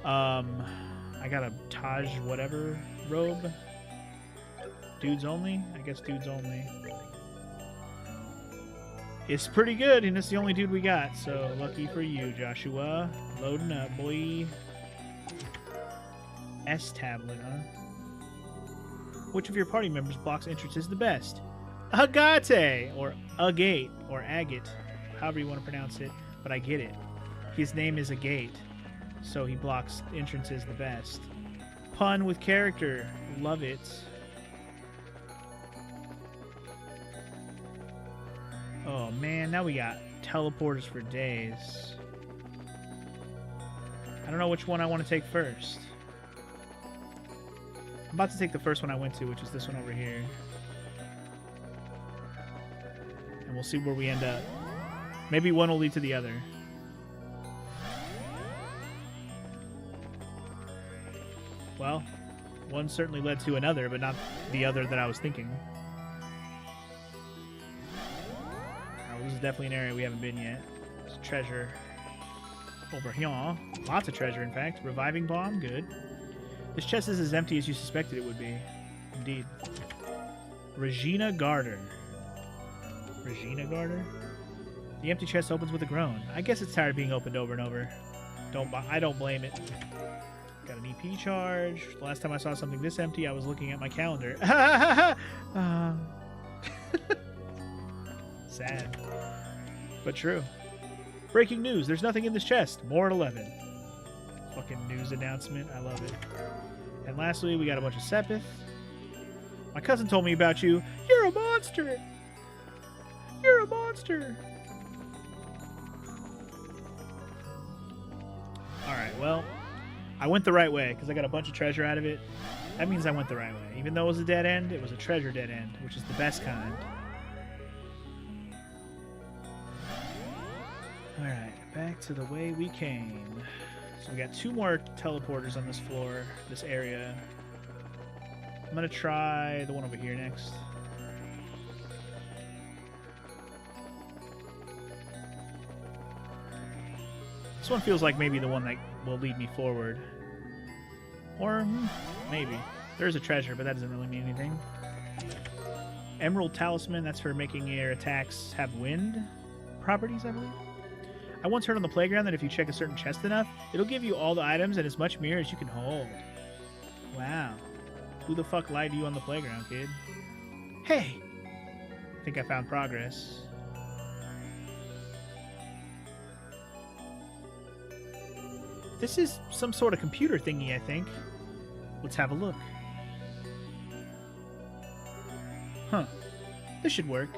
I got a Taj whatever robe. Dudes only? I guess dudes only. It's pretty good, and it's the only dude we got, so lucky for you, Joshua. Loading up, boy. S-tablet, huh? Which of your party members blocks entrances the best? Agate, or Agate, or Agate, however you want to pronounce it, but I get it. His name is Agate, so he blocks entrances the best. Pun with character. Love it. Oh man, now we got teleporters for days. I don't know which one I want to take first. I'm about to take the first one I went to, which is this one over here. And we'll see where we end up. Maybe one will lead to the other. Well, one certainly led to another, but not the other that I was thinking. Oh, this is definitely an area we haven't been yet. There's a treasure over here. Lots of treasure, in fact. Reviving bomb, good. This chest is as empty as you suspected it would be. Indeed. Regina Garter. Regina Garter? The empty chest opens with a groan. I guess it's tired of being opened over and over. I don't blame it. Got an EP charge. The last time I saw something this empty, I was looking at my calendar. Sad. But true. Breaking news. There's nothing in this chest. More at 11. Fucking news announcement. I love it. And lastly, we got a bunch of Sepith. My cousin told me about you. You're a monster! You're a monster! Alright, well, I went the right way because I got a bunch of treasure out of it. That means I went the right way. Even though it was a dead end, it was a treasure dead end, which is the best kind. Alright, back to the way we came. So we got 2 more teleporters on this floor, this area. I'm going to try the one over here next. This one feels like maybe the one that will lead me forward. Or maybe. There's a treasure, but that doesn't really mean anything. Emerald Talisman, that's for making your attacks have wind properties, I believe. I once heard on the playground that if you check a certain chest enough, it'll give you all the items and as much mirror as you can hold. Wow. Who the fuck lied to you on the playground, kid? Hey! I think I found progress. This is some sort of computer thingy, I think. Let's have a look. Huh. This should work.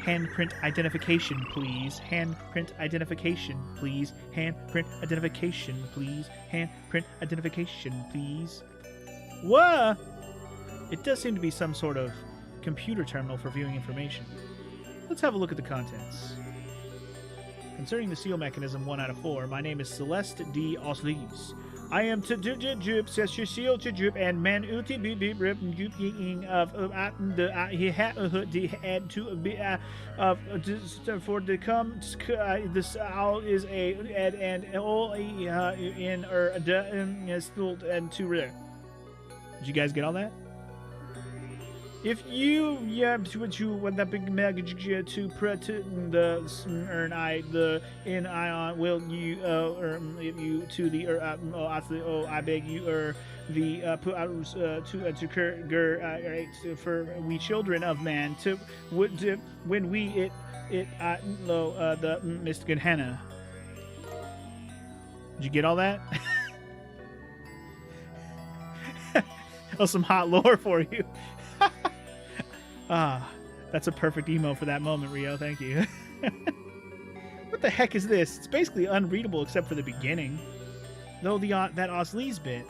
Handprint identification, please. Handprint identification, please. Handprint identification, please. Handprint identification, please. Whoa! It does seem to be some sort of computer terminal for viewing information. Let's have a look at the contents. Concerning the seal mechanism 1 out of 4, my name is Celeste D. Oslees. I am to jup seal to jup and man uti be rip jup of the he had the add to be of for the come this owl is a and all in still and to rare. Did you guys get all that? If you what you want that big maggot to put the earn I the in ion will you if you to the I beg you the put to occur for we children of man to would when we it the Mr. Hannah. Did you get all that? Oh, some hot lore for you. Ah, that's a perfect emo for that moment, Rio. Thank you. What the heck is this? It's basically unreadable except for the beginning. Though that Oslees bit.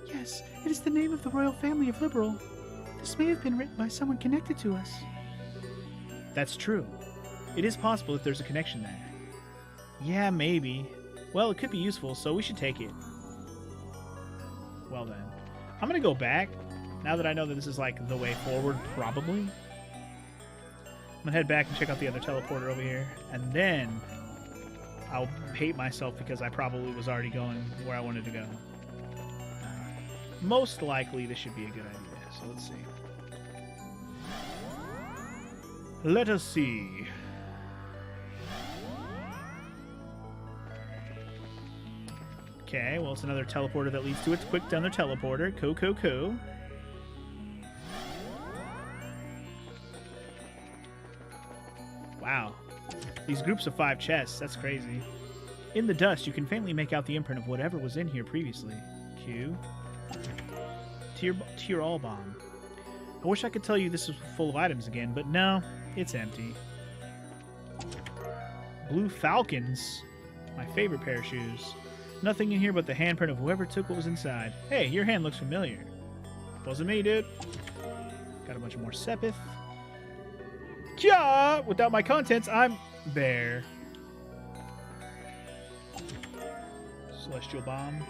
Yes, it is the name of the royal family of Liberal. This may have been written by someone connected to us. That's true. It is possible that there's a connection there. Yeah, maybe. Well, it could be useful, so we should take it. Well then. I'm gonna go back. Now that I know that this is like the way forward, probably. I'm gonna head back and check out the other teleporter over here. And then I'll hate myself because I probably was already going where I wanted to go. Most likely this should be a good idea. So let's see. Let us see. Okay, well, it's another teleporter that leads to its quick down their teleporter. Cool. Wow. These groups of 5 chests, that's crazy. In the dust, you can faintly make out the imprint of whatever was in here previously. Q. Tier all bomb. I wish I could tell you this was full of items again, but no, it's empty. Blue Falcons. My favorite pair of shoes. Nothing in here but the handprint of whoever took what was inside. Hey, your hand looks familiar. Wasn't me, dude. Got a bunch of more Sepith. Yeah! Without my contents, I'm bare. Celestial Bomb.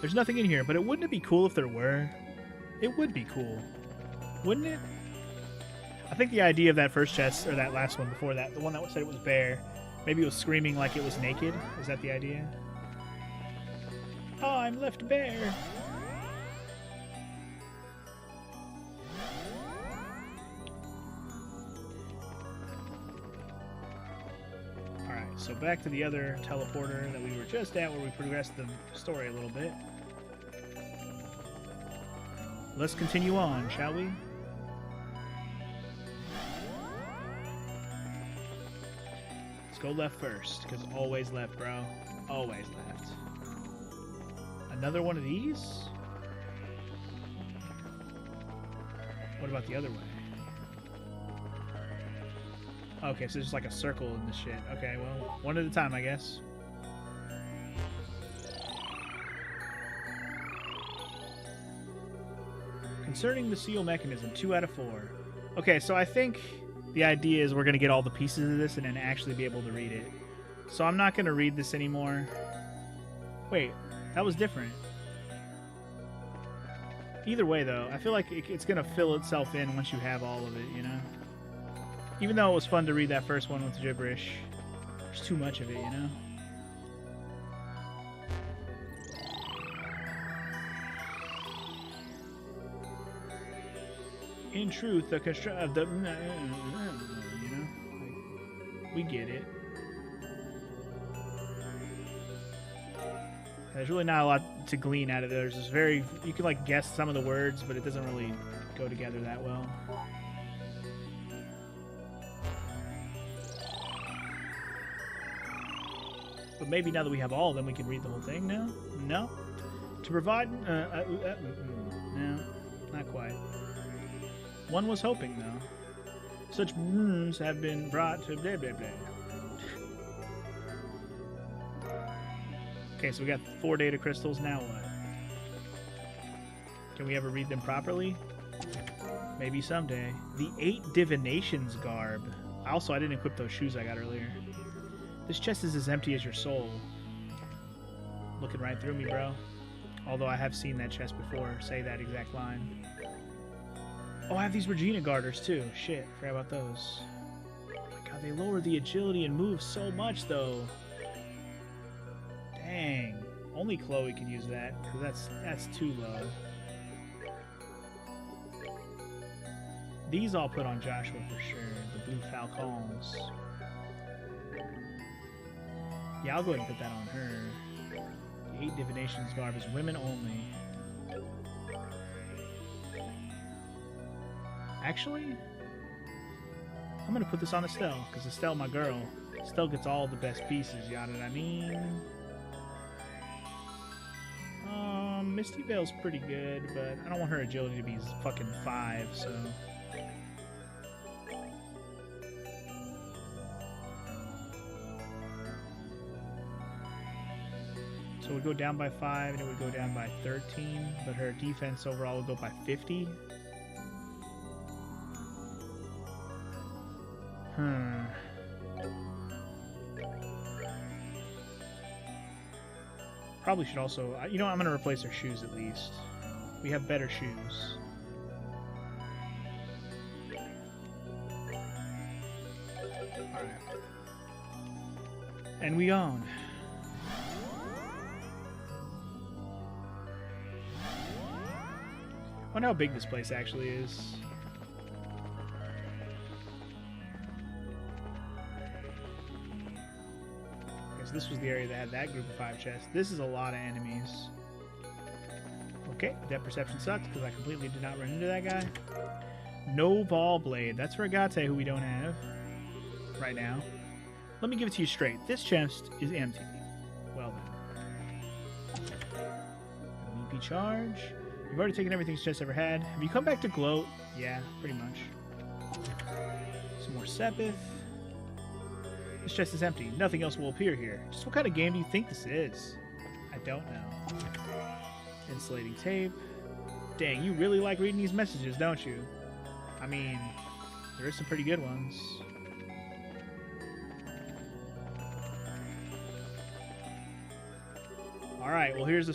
There's nothing in here, but wouldn't it be cool if there were? It would be cool. Wouldn't it? I think the idea of that first chest, or that last one before that, the one that said it was bare, maybe it was screaming like it was naked. Is that the idea? Oh, I'm left bare. Alright, so back to the other teleporter that we were just at, where we progressed the story a little bit. Let's continue on, shall we? Let's go left first, because always left, bro. Always left. Another one of these? What about the other way? Okay, so there's like a circle in this shit. Okay, well, one at a time, I guess. Concerning the seal mechanism, 2 out of 4. Okay, so I think the idea is we're going to get all the pieces of this and then actually be able to read it. So I'm not going to read this anymore. Wait, that was different. Either way, though, I feel like it's going to fill itself in once you have all of it, you know? Even though it was fun to read that first one with gibberish, there's too much of it, you know? In truth, the you know, like, we get it. There's really not a lot to glean out of it. There's just you can like guess some of the words, but it doesn't really go together that well. But maybe now that we have all of them, we can read the whole thing now? No? To provide... no, not quite. One was hoping, though. Such rooms have been brought to blah, blah, blah. Okay, so we got 4 data crystals, now what? Can we ever read them properly? Maybe someday. The 8 divinations garb. Also, I didn't equip those shoes I got earlier. This chest is as empty as your soul. Looking right through me, bro. Although I have seen that chest before say that exact line. Oh, I have these Regina garters too. Shit, forgot about those. Oh my god, they lower the agility and move so much though. Dang. Only Chloe can use that, because that's too low. These I'll put on Joshua for sure. The blue falcons. Yeah, I'll go ahead and put that on her. The 8 divinations garb is women only. Actually, I'm gonna put this on Estelle, because Estelle, my girl. Estelle gets all the best pieces, you know what I mean? Misty Veil's pretty good, but I don't want her agility to be fucking 5, so... So it would go down by 5, and it would go down by 13, but her defense overall would go by 50. Probably should also... You know what, I'm going to replace her shoes at least. We have better shoes. Alright. And we own. I wonder how big this place actually is. Okay, so this was the area that had that group of 5 chests. This is a lot of enemies. Okay, depth perception sucks because I completely did not run into that guy. No Ball Blade. That's Regate, who we don't have right now. Let me give it to you straight. This chest is empty. Well then. Leapy charge. You've already taken everything this chest ever had. Have you come back to gloat? Yeah, pretty much. Some more Sepith. This chest is empty. Nothing else will appear here. Just what kind of game do you think this is? I don't know. Insulating tape. Dang, you really like reading these messages, don't you? I mean, there are some pretty good ones. Alright, well here's a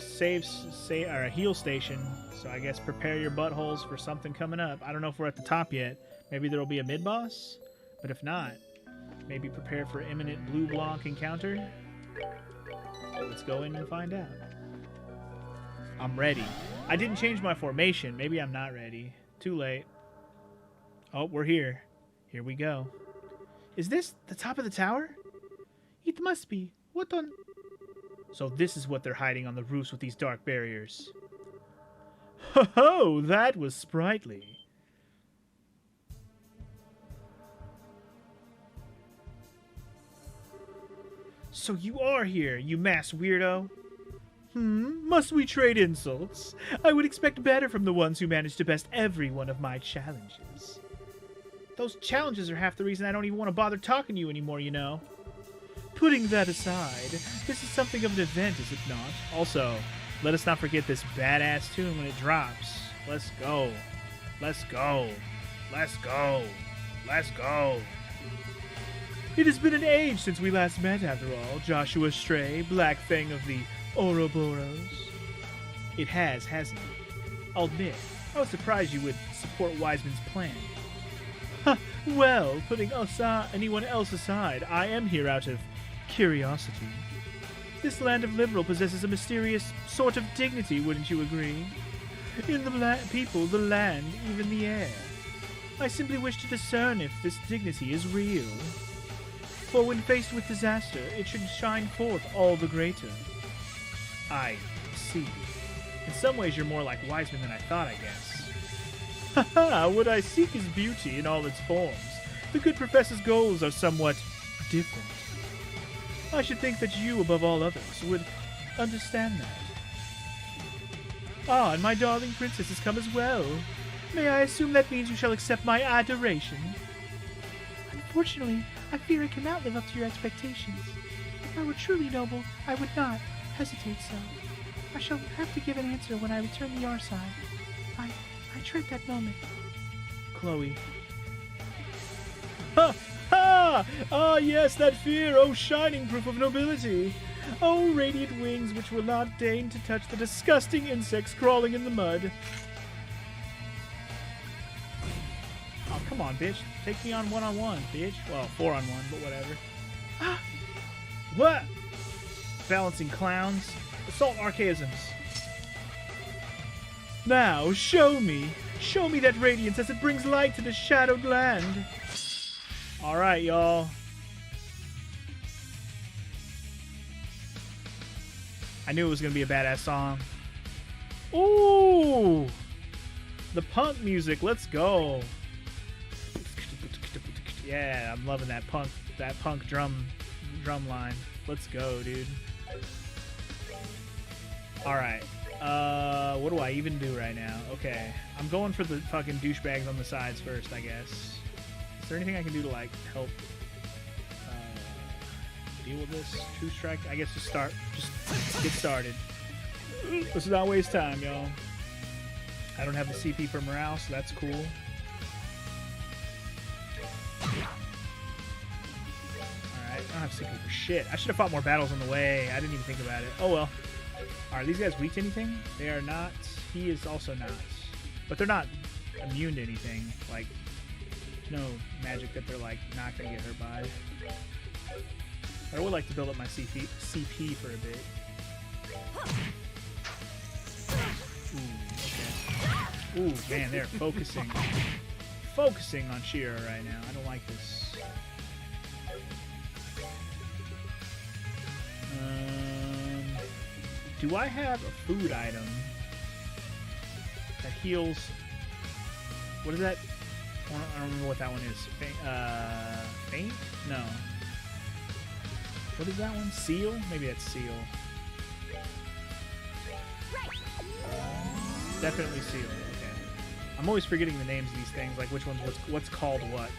heal station. So I guess prepare your buttholes for something coming up. I don't know if we're at the top yet. Maybe there'll be a mid-boss? But if not, maybe prepare for imminent blue block encounter? Let's go in and find out. I'm ready. I didn't change my formation. Maybe I'm not ready. Too late. Oh, we're here. Here we go. Is this the top of the tower? It must be. What on... So this is what they're hiding on the roofs with these dark barriers. Ho ho! That was sprightly. So you are here, you mass weirdo? Must we trade insults? I would expect better from the ones who manage to best every one of my challenges. Those challenges are half the reason I don't even want to bother talking to you anymore, you know. Putting that aside, this is something of an event, is it not? Also, let us not forget this badass tune when it drops. Let's go. Let's go. Let's go. Let's go. It has been an age since we last met, after all, Joshua Stray, Black Fang of the Ouroboros. It has, hasn't it? I'll admit, I was surprised you would support Wiseman's plan. Huh, well, putting anyone else aside, I am here out of curiosity. This land of Liberal possesses a mysterious sort of dignity, wouldn't you agree? In the people, the land, even the air. I simply wish to discern if this dignity is real. For when faced with disaster, it should shine forth all the greater. I see. In some ways, you're more like Wiseman than I thought, I guess. Haha, what I seek is beauty in all its forms. The good professor's goals are somewhat different. I should think that you, above all others, would understand that. Ah, and my darling princess has come as well. May I assume that means you shall accept my adoration? Unfortunately, I fear I cannot live up to your expectations. If I were truly noble, I would not hesitate so. I shall have to give an answer when I return the R side. I dread that moment. Chloe. Ha! Ha! Ah, yes, that fear, oh shining proof of nobility. Oh, radiant wings which will not deign to touch the disgusting insects crawling in the mud. Oh, come on, bitch. Take me on one-on-one, bitch. Well, 4-on-1, but whatever. Ah! What? Balancing clowns. Assault archaisms. Now, show me. Show me that radiance as it brings light to the shadowed land. Alright, y'all. I knew it was going to be a badass song. Ooh! The punk music. Let's go. Yeah, I'm loving that punk drum line. Let's go, dude. Alright. What do I even do right now? Okay. I'm going for the fucking douchebags on the sides first, I guess. Is there anything I can do to, like, help deal with this? True strike? I guess just get started. Let's not waste time, y'all. I don't have the CP for morale, so that's cool. Alright, I don't have CP for shit. I should have fought more battles on the way. I didn't even think about it. Oh well. Are these guys weak to anything? They are not. He is also not. But they're not immune to anything. Like, no magic that they're, like, not going to get hurt by. But I would like to build up my CP for a bit. Ooh, okay. Ooh, man, they're focusing. Focusing on Shira right now. I don't like this. Do I have a food item that heals? What is that? I don't remember what that one is. Faint? No. What is that one? Seal? Maybe that's seal. Definitely sealed. Okay. I'm always forgetting the names of these things, like which one's what's called what.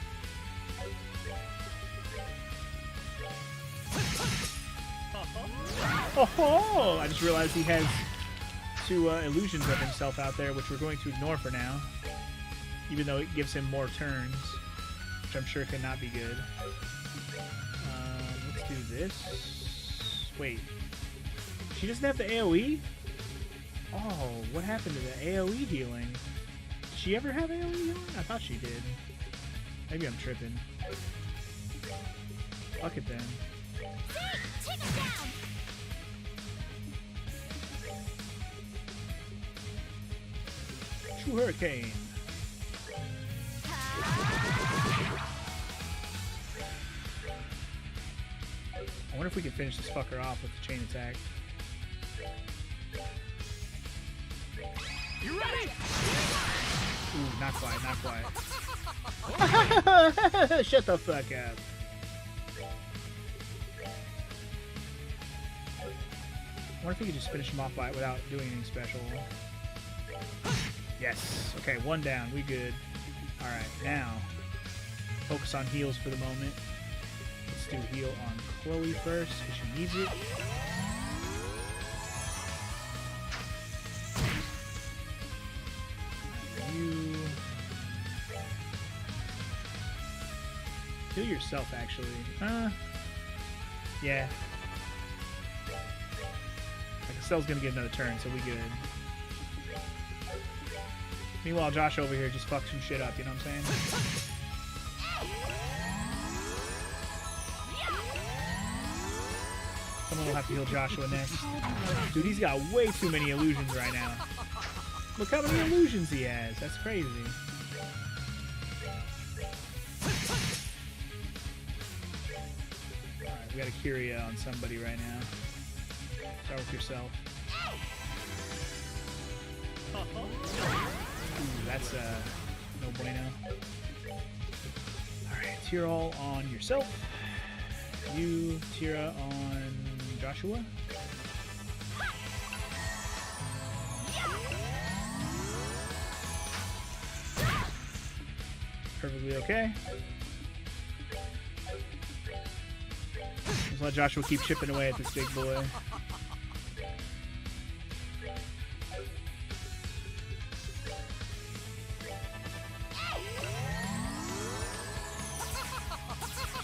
Oh! I just realized he has 2 illusions of himself out there, which we're going to ignore for now, even though it gives him more turns, which I'm sure cannot be good. Let's do this. Wait. She doesn't have the AoE? Oh, what happened to the AoE healing? Did she ever have AoE healing? I thought she did. Maybe I'm tripping. Fuck it then. True Hurricane. I wonder if we can finish this fucker off with the chain attack. You ready? Ooh, not quite, not quite. Shut the fuck up. I wonder if we could just finish him off without doing anything special. Yes. Okay, 1 down. We good. Alright, now focus on heals for the moment. Let's do heal on Chloe first, because she needs it. You heal yourself, actually. Yeah. Like Estelle's gonna get another turn, so we good. Meanwhile, Josh over here just fucks some shit up, you know what I'm saying? Someone will have to heal Joshua next. Dude, he's got way too many illusions right now. Look how many illusions he has. That's crazy. Alright, we got a Kyria on somebody right now. Start with yourself. Ooh, that's no bueno. Alright, Tyrol on yourself. You, Tira on Joshua. Perfectly okay. Just let Joshua keep chipping away at this big boy.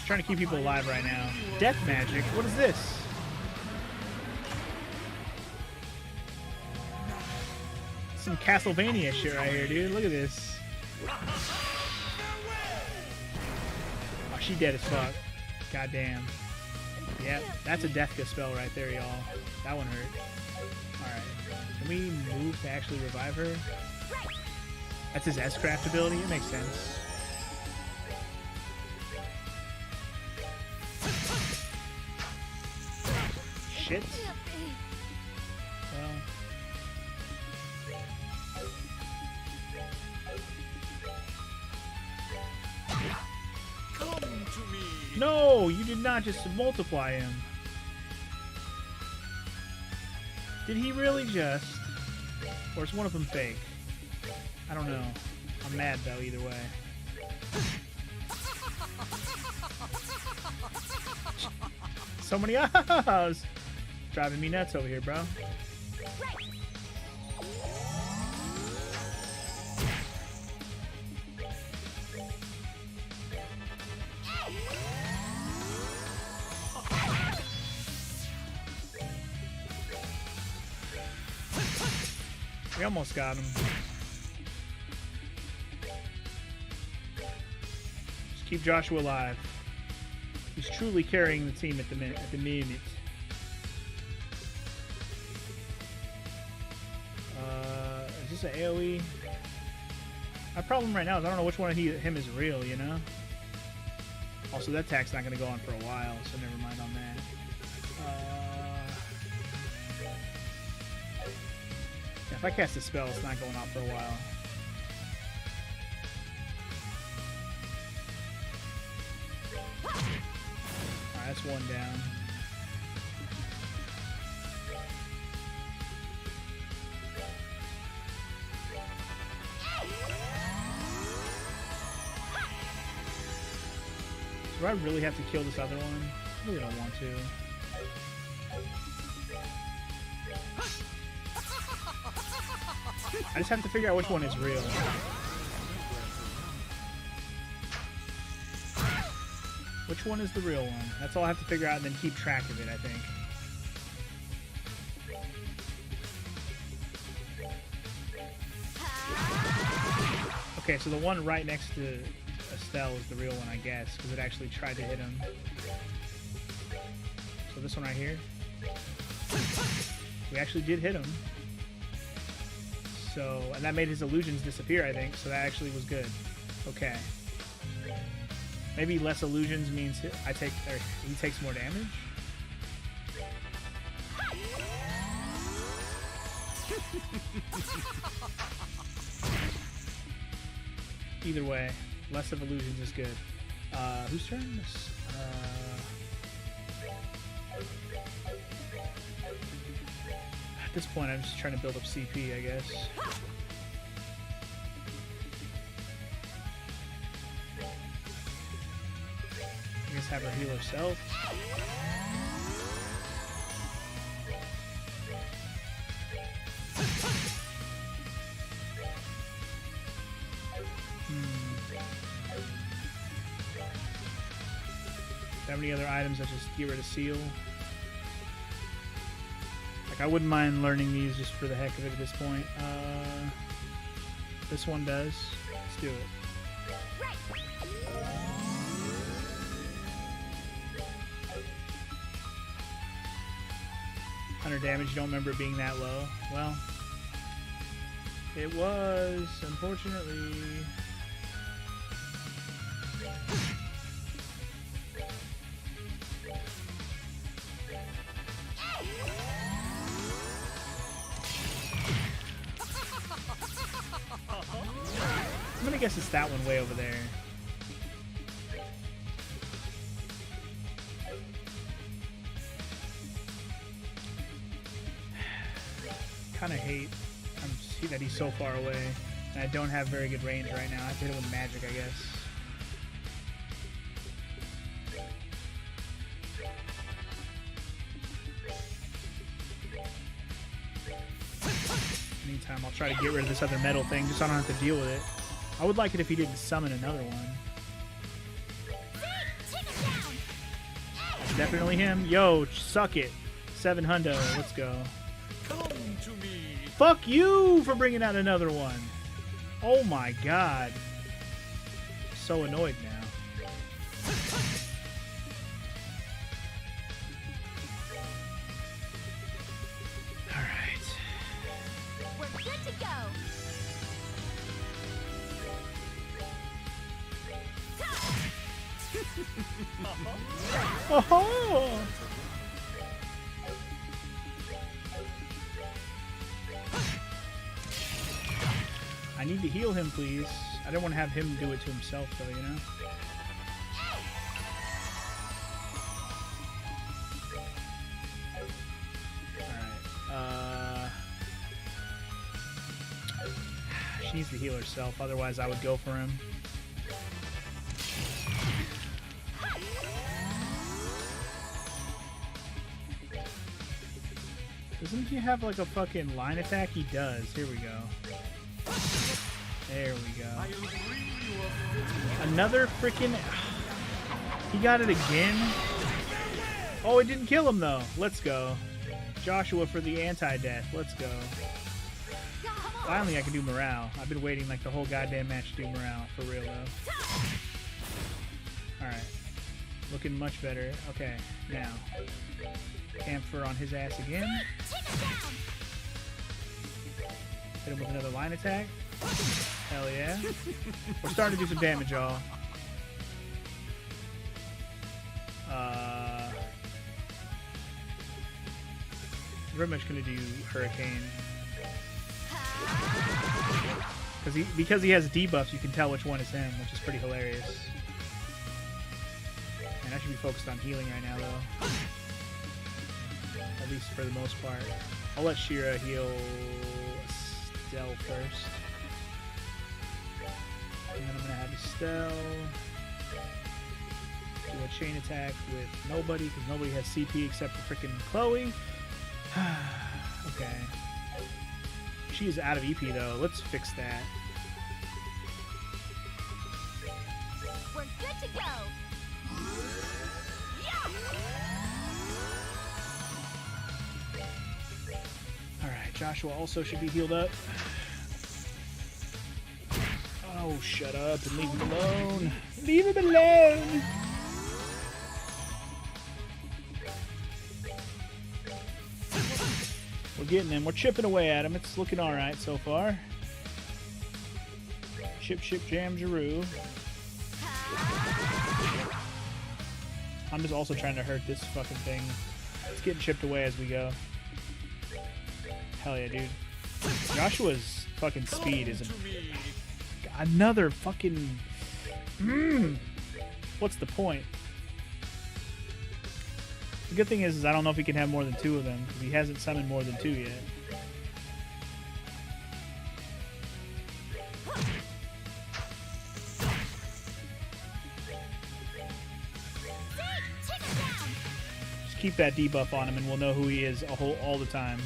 Trying to keep people alive right now. Death magic? What is this? Some Castlevania shit right here, dude. Look at this. Oh, she dead as fuck. Goddamn. Yep, that's a Deathka spell right there, y'all. That one hurt. Alright. Can we move to actually revive her? That's his S-Craft ability? It makes sense. Shit. Well. Come to me. No, you did not just multiply him. Did he really just? Or is one of them fake? I don't know. I'm mad though, either way. So many ahs! Driving me nuts over here, bro. We almost got him. Just keep Joshua alive. He's truly carrying the team at the minute. Is this an AoE? My problem right now is I don't know which one of him is real, you know? Also, that attack's not going to go on for a while, so never mind on that. Yeah, if I cast a spell, it's not going off for a while. Alright, that's 1 down. Do I really have to kill this other one? I really don't want to. I just have to figure out which one is real. Which one is the real one? That's all I have to figure out and then keep track of it, I think. Okay, so the one right next to Estelle is the real one, I guess, because it actually tried to hit him. So this one right here. We actually did hit him. So, and that made his illusions disappear, I think, so that actually was good. Okay. Maybe less illusions means he takes more damage? Either way, less of illusions is good. Whose turn? At this point, I'm just trying to build up CP, I guess. I guess have her heal herself. Do I have any other items that just get rid of seal? Like, I wouldn't mind learning these just for the heck of it at this point. This one does. Let's do it. 100 damage, you don't remember it being that low. Well, it was, unfortunately. I'm gonna guess it's that one way over there. Kind of hate that he's so far away, and I don't have very good range right now. I have to hit him with magic, I guess. Meantime, I'll try to get rid of this other metal thing, just so I don't have to deal with it. I would like it if he didn't summon another one. That's definitely him. Yo, suck it. 7 hundo. Let's go. Fuck you for bringing out another one. Oh my god. So annoyed now. Alright. We're good to go. Oh! I need to heal him, please. I don't want to have him do it to himself, though, you know? Alright, she needs to heal herself, otherwise I would go for him. Doesn't he have, like, a fucking line attack? He does. Here we go. There we go. Another freaking... He got it again? Oh, it didn't kill him, though. Let's go. Joshua for the anti-death. Let's go. Finally, I can do morale. I've been waiting like the whole goddamn match to do morale. For real, though. Alright. Looking much better. Okay, now. Camphor on his ass again. Hit him with another line attack. Hell yeah. We're starting to do some damage, y'all. Very much gonna do Hurricane. Because he has debuffs, you can tell which one is him, which is pretty hilarious. And I should be focused on healing right now, though. At least for the most part. I'll let Shira heal Estelle first. And then I'm gonna have Estelle Do a chain attack with nobody because nobody has CP except for freaking Chloe. Okay. She is out of EP though. Let's fix that. We're good to go. Alright, Joshua also should be healed up. Oh, shut up and leave him alone. Leave him alone! We're getting him. We're chipping away at him. It's looking alright so far. Chip, chip, jam, Jaroo. I'm just also trying to hurt this fucking thing. It's getting chipped away as we go. Hell yeah, dude. Joshua's fucking speed is another fucking... What's the point? The good thing is I don't know if he can have more than 2 of them, because he hasn't summoned more than 2 yet. Just keep that debuff on him and we'll know who he is all the time.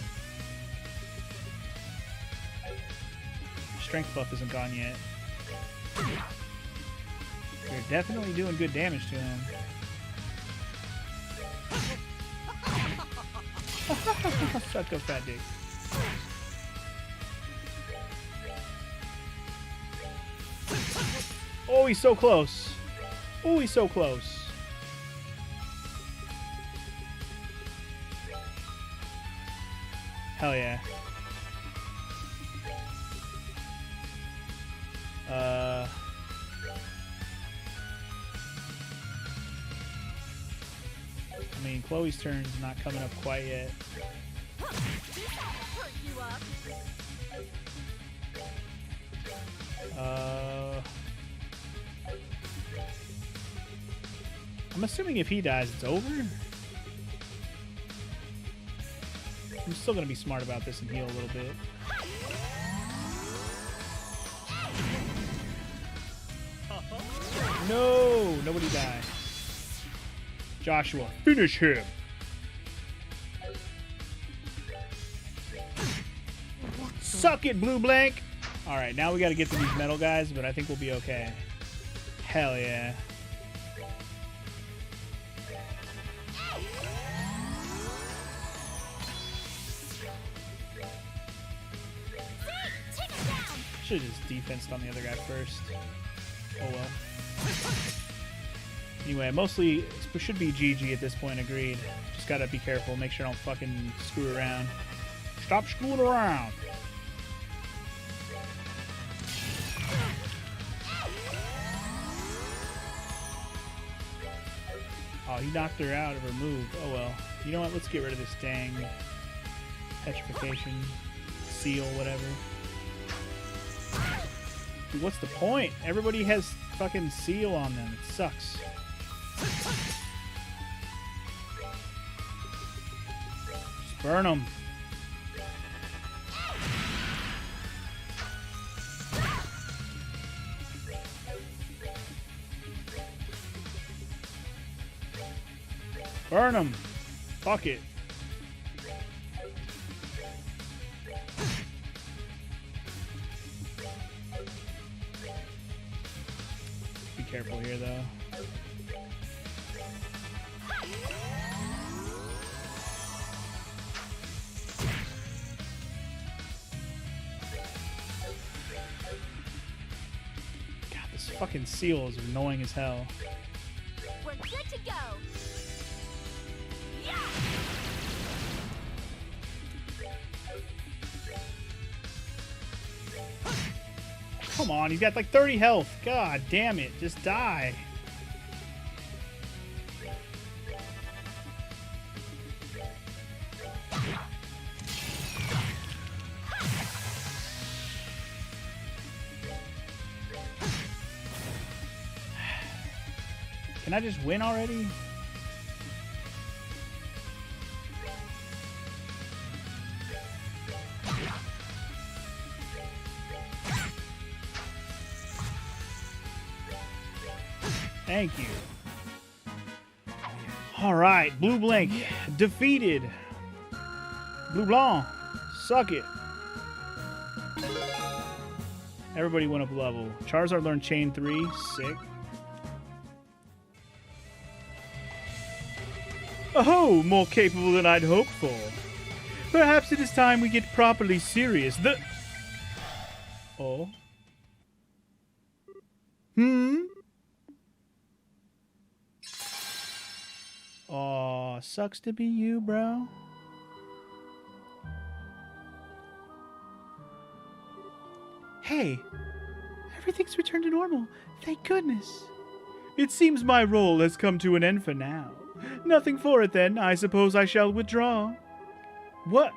Strength buff isn't gone yet. You're definitely doing good damage to him. Suck up, fat dick. Oh, he's so close. Oh, he's so close. Hell yeah. I mean, Chloe's turn's not coming up quite yet. I'm assuming if he dies, it's over. I'm still gonna be smart about this and heal a little bit. No! Nobody died. Joshua, finish him! Suck it, Blue Blank! Alright, now we gotta get to these metal guys, but I think we'll be okay. Hell yeah. Should've just defensed on the other guy first. Oh well. Anyway, mostly it should be GG at this point, agreed. Just gotta be careful, make sure I don't fucking screw around. Stop screwing around! Oh, he knocked her out of her move. Oh well. You know what, let's get rid of this dang petrification, seal, whatever. Dude, what's the point? Everybody has fucking seal on them. It sucks. Just burn them. Burn them. Fuck it. Be careful here, though. God, this fucking seal is annoying as hell. We're good to go. Come on, he's got like 30 health. God damn it, just die. Can I just win already? Thank you. All right, Blue Blink defeated. Blue Blanc, suck it. Everybody went up a level. Charizard learned Chain 3, sick. Oh, more capable than I'd hoped for. Perhaps it is time we get properly serious. Oh? Aw, sucks to be you, bro. Hey, everything's returned to normal. Thank goodness. It seems my role has come to an end for now. Nothing for it then. I suppose I shall withdraw. What?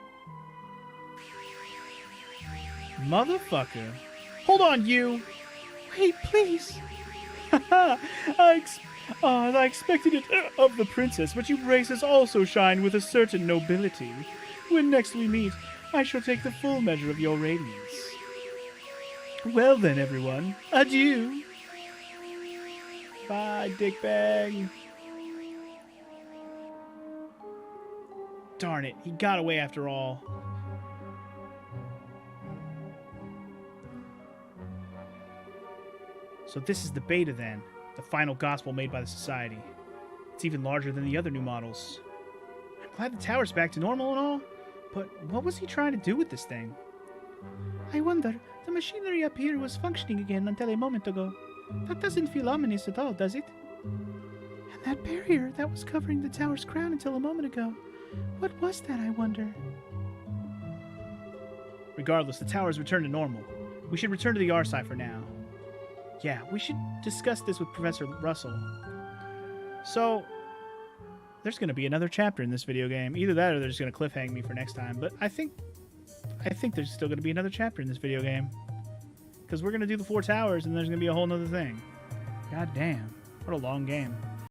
Motherfucker. Hold on, you. Wait, please. I expected it of the princess, but you graces also shine with a certain nobility. When next we meet, I shall take the full measure of your radiance. Well then, everyone, adieu. Bye, dickbag. Darn it, he got away after all. So this is the beta then, the final gospel made by the Society. It's even larger than the other new models. I'm glad the tower's back to normal and all, but what was he trying to do with this thing? I wonder, the machinery up here was functioning again until a moment ago. That doesn't feel ominous at all, does it? And that barrier that was covering the tower's crown until a moment ago. What was that, I wonder? Regardless, the tower's returned to normal. We should return to the R-side for now. Yeah, we should discuss this with Professor Russell. So, there's going to be another chapter in this video game. Either that or they're just going to cliffhang me for next time. But I think there's still going to be another chapter in this video game. Because we're going to do the 4 towers and there's going to be a whole nother thing. God damn. What a long game.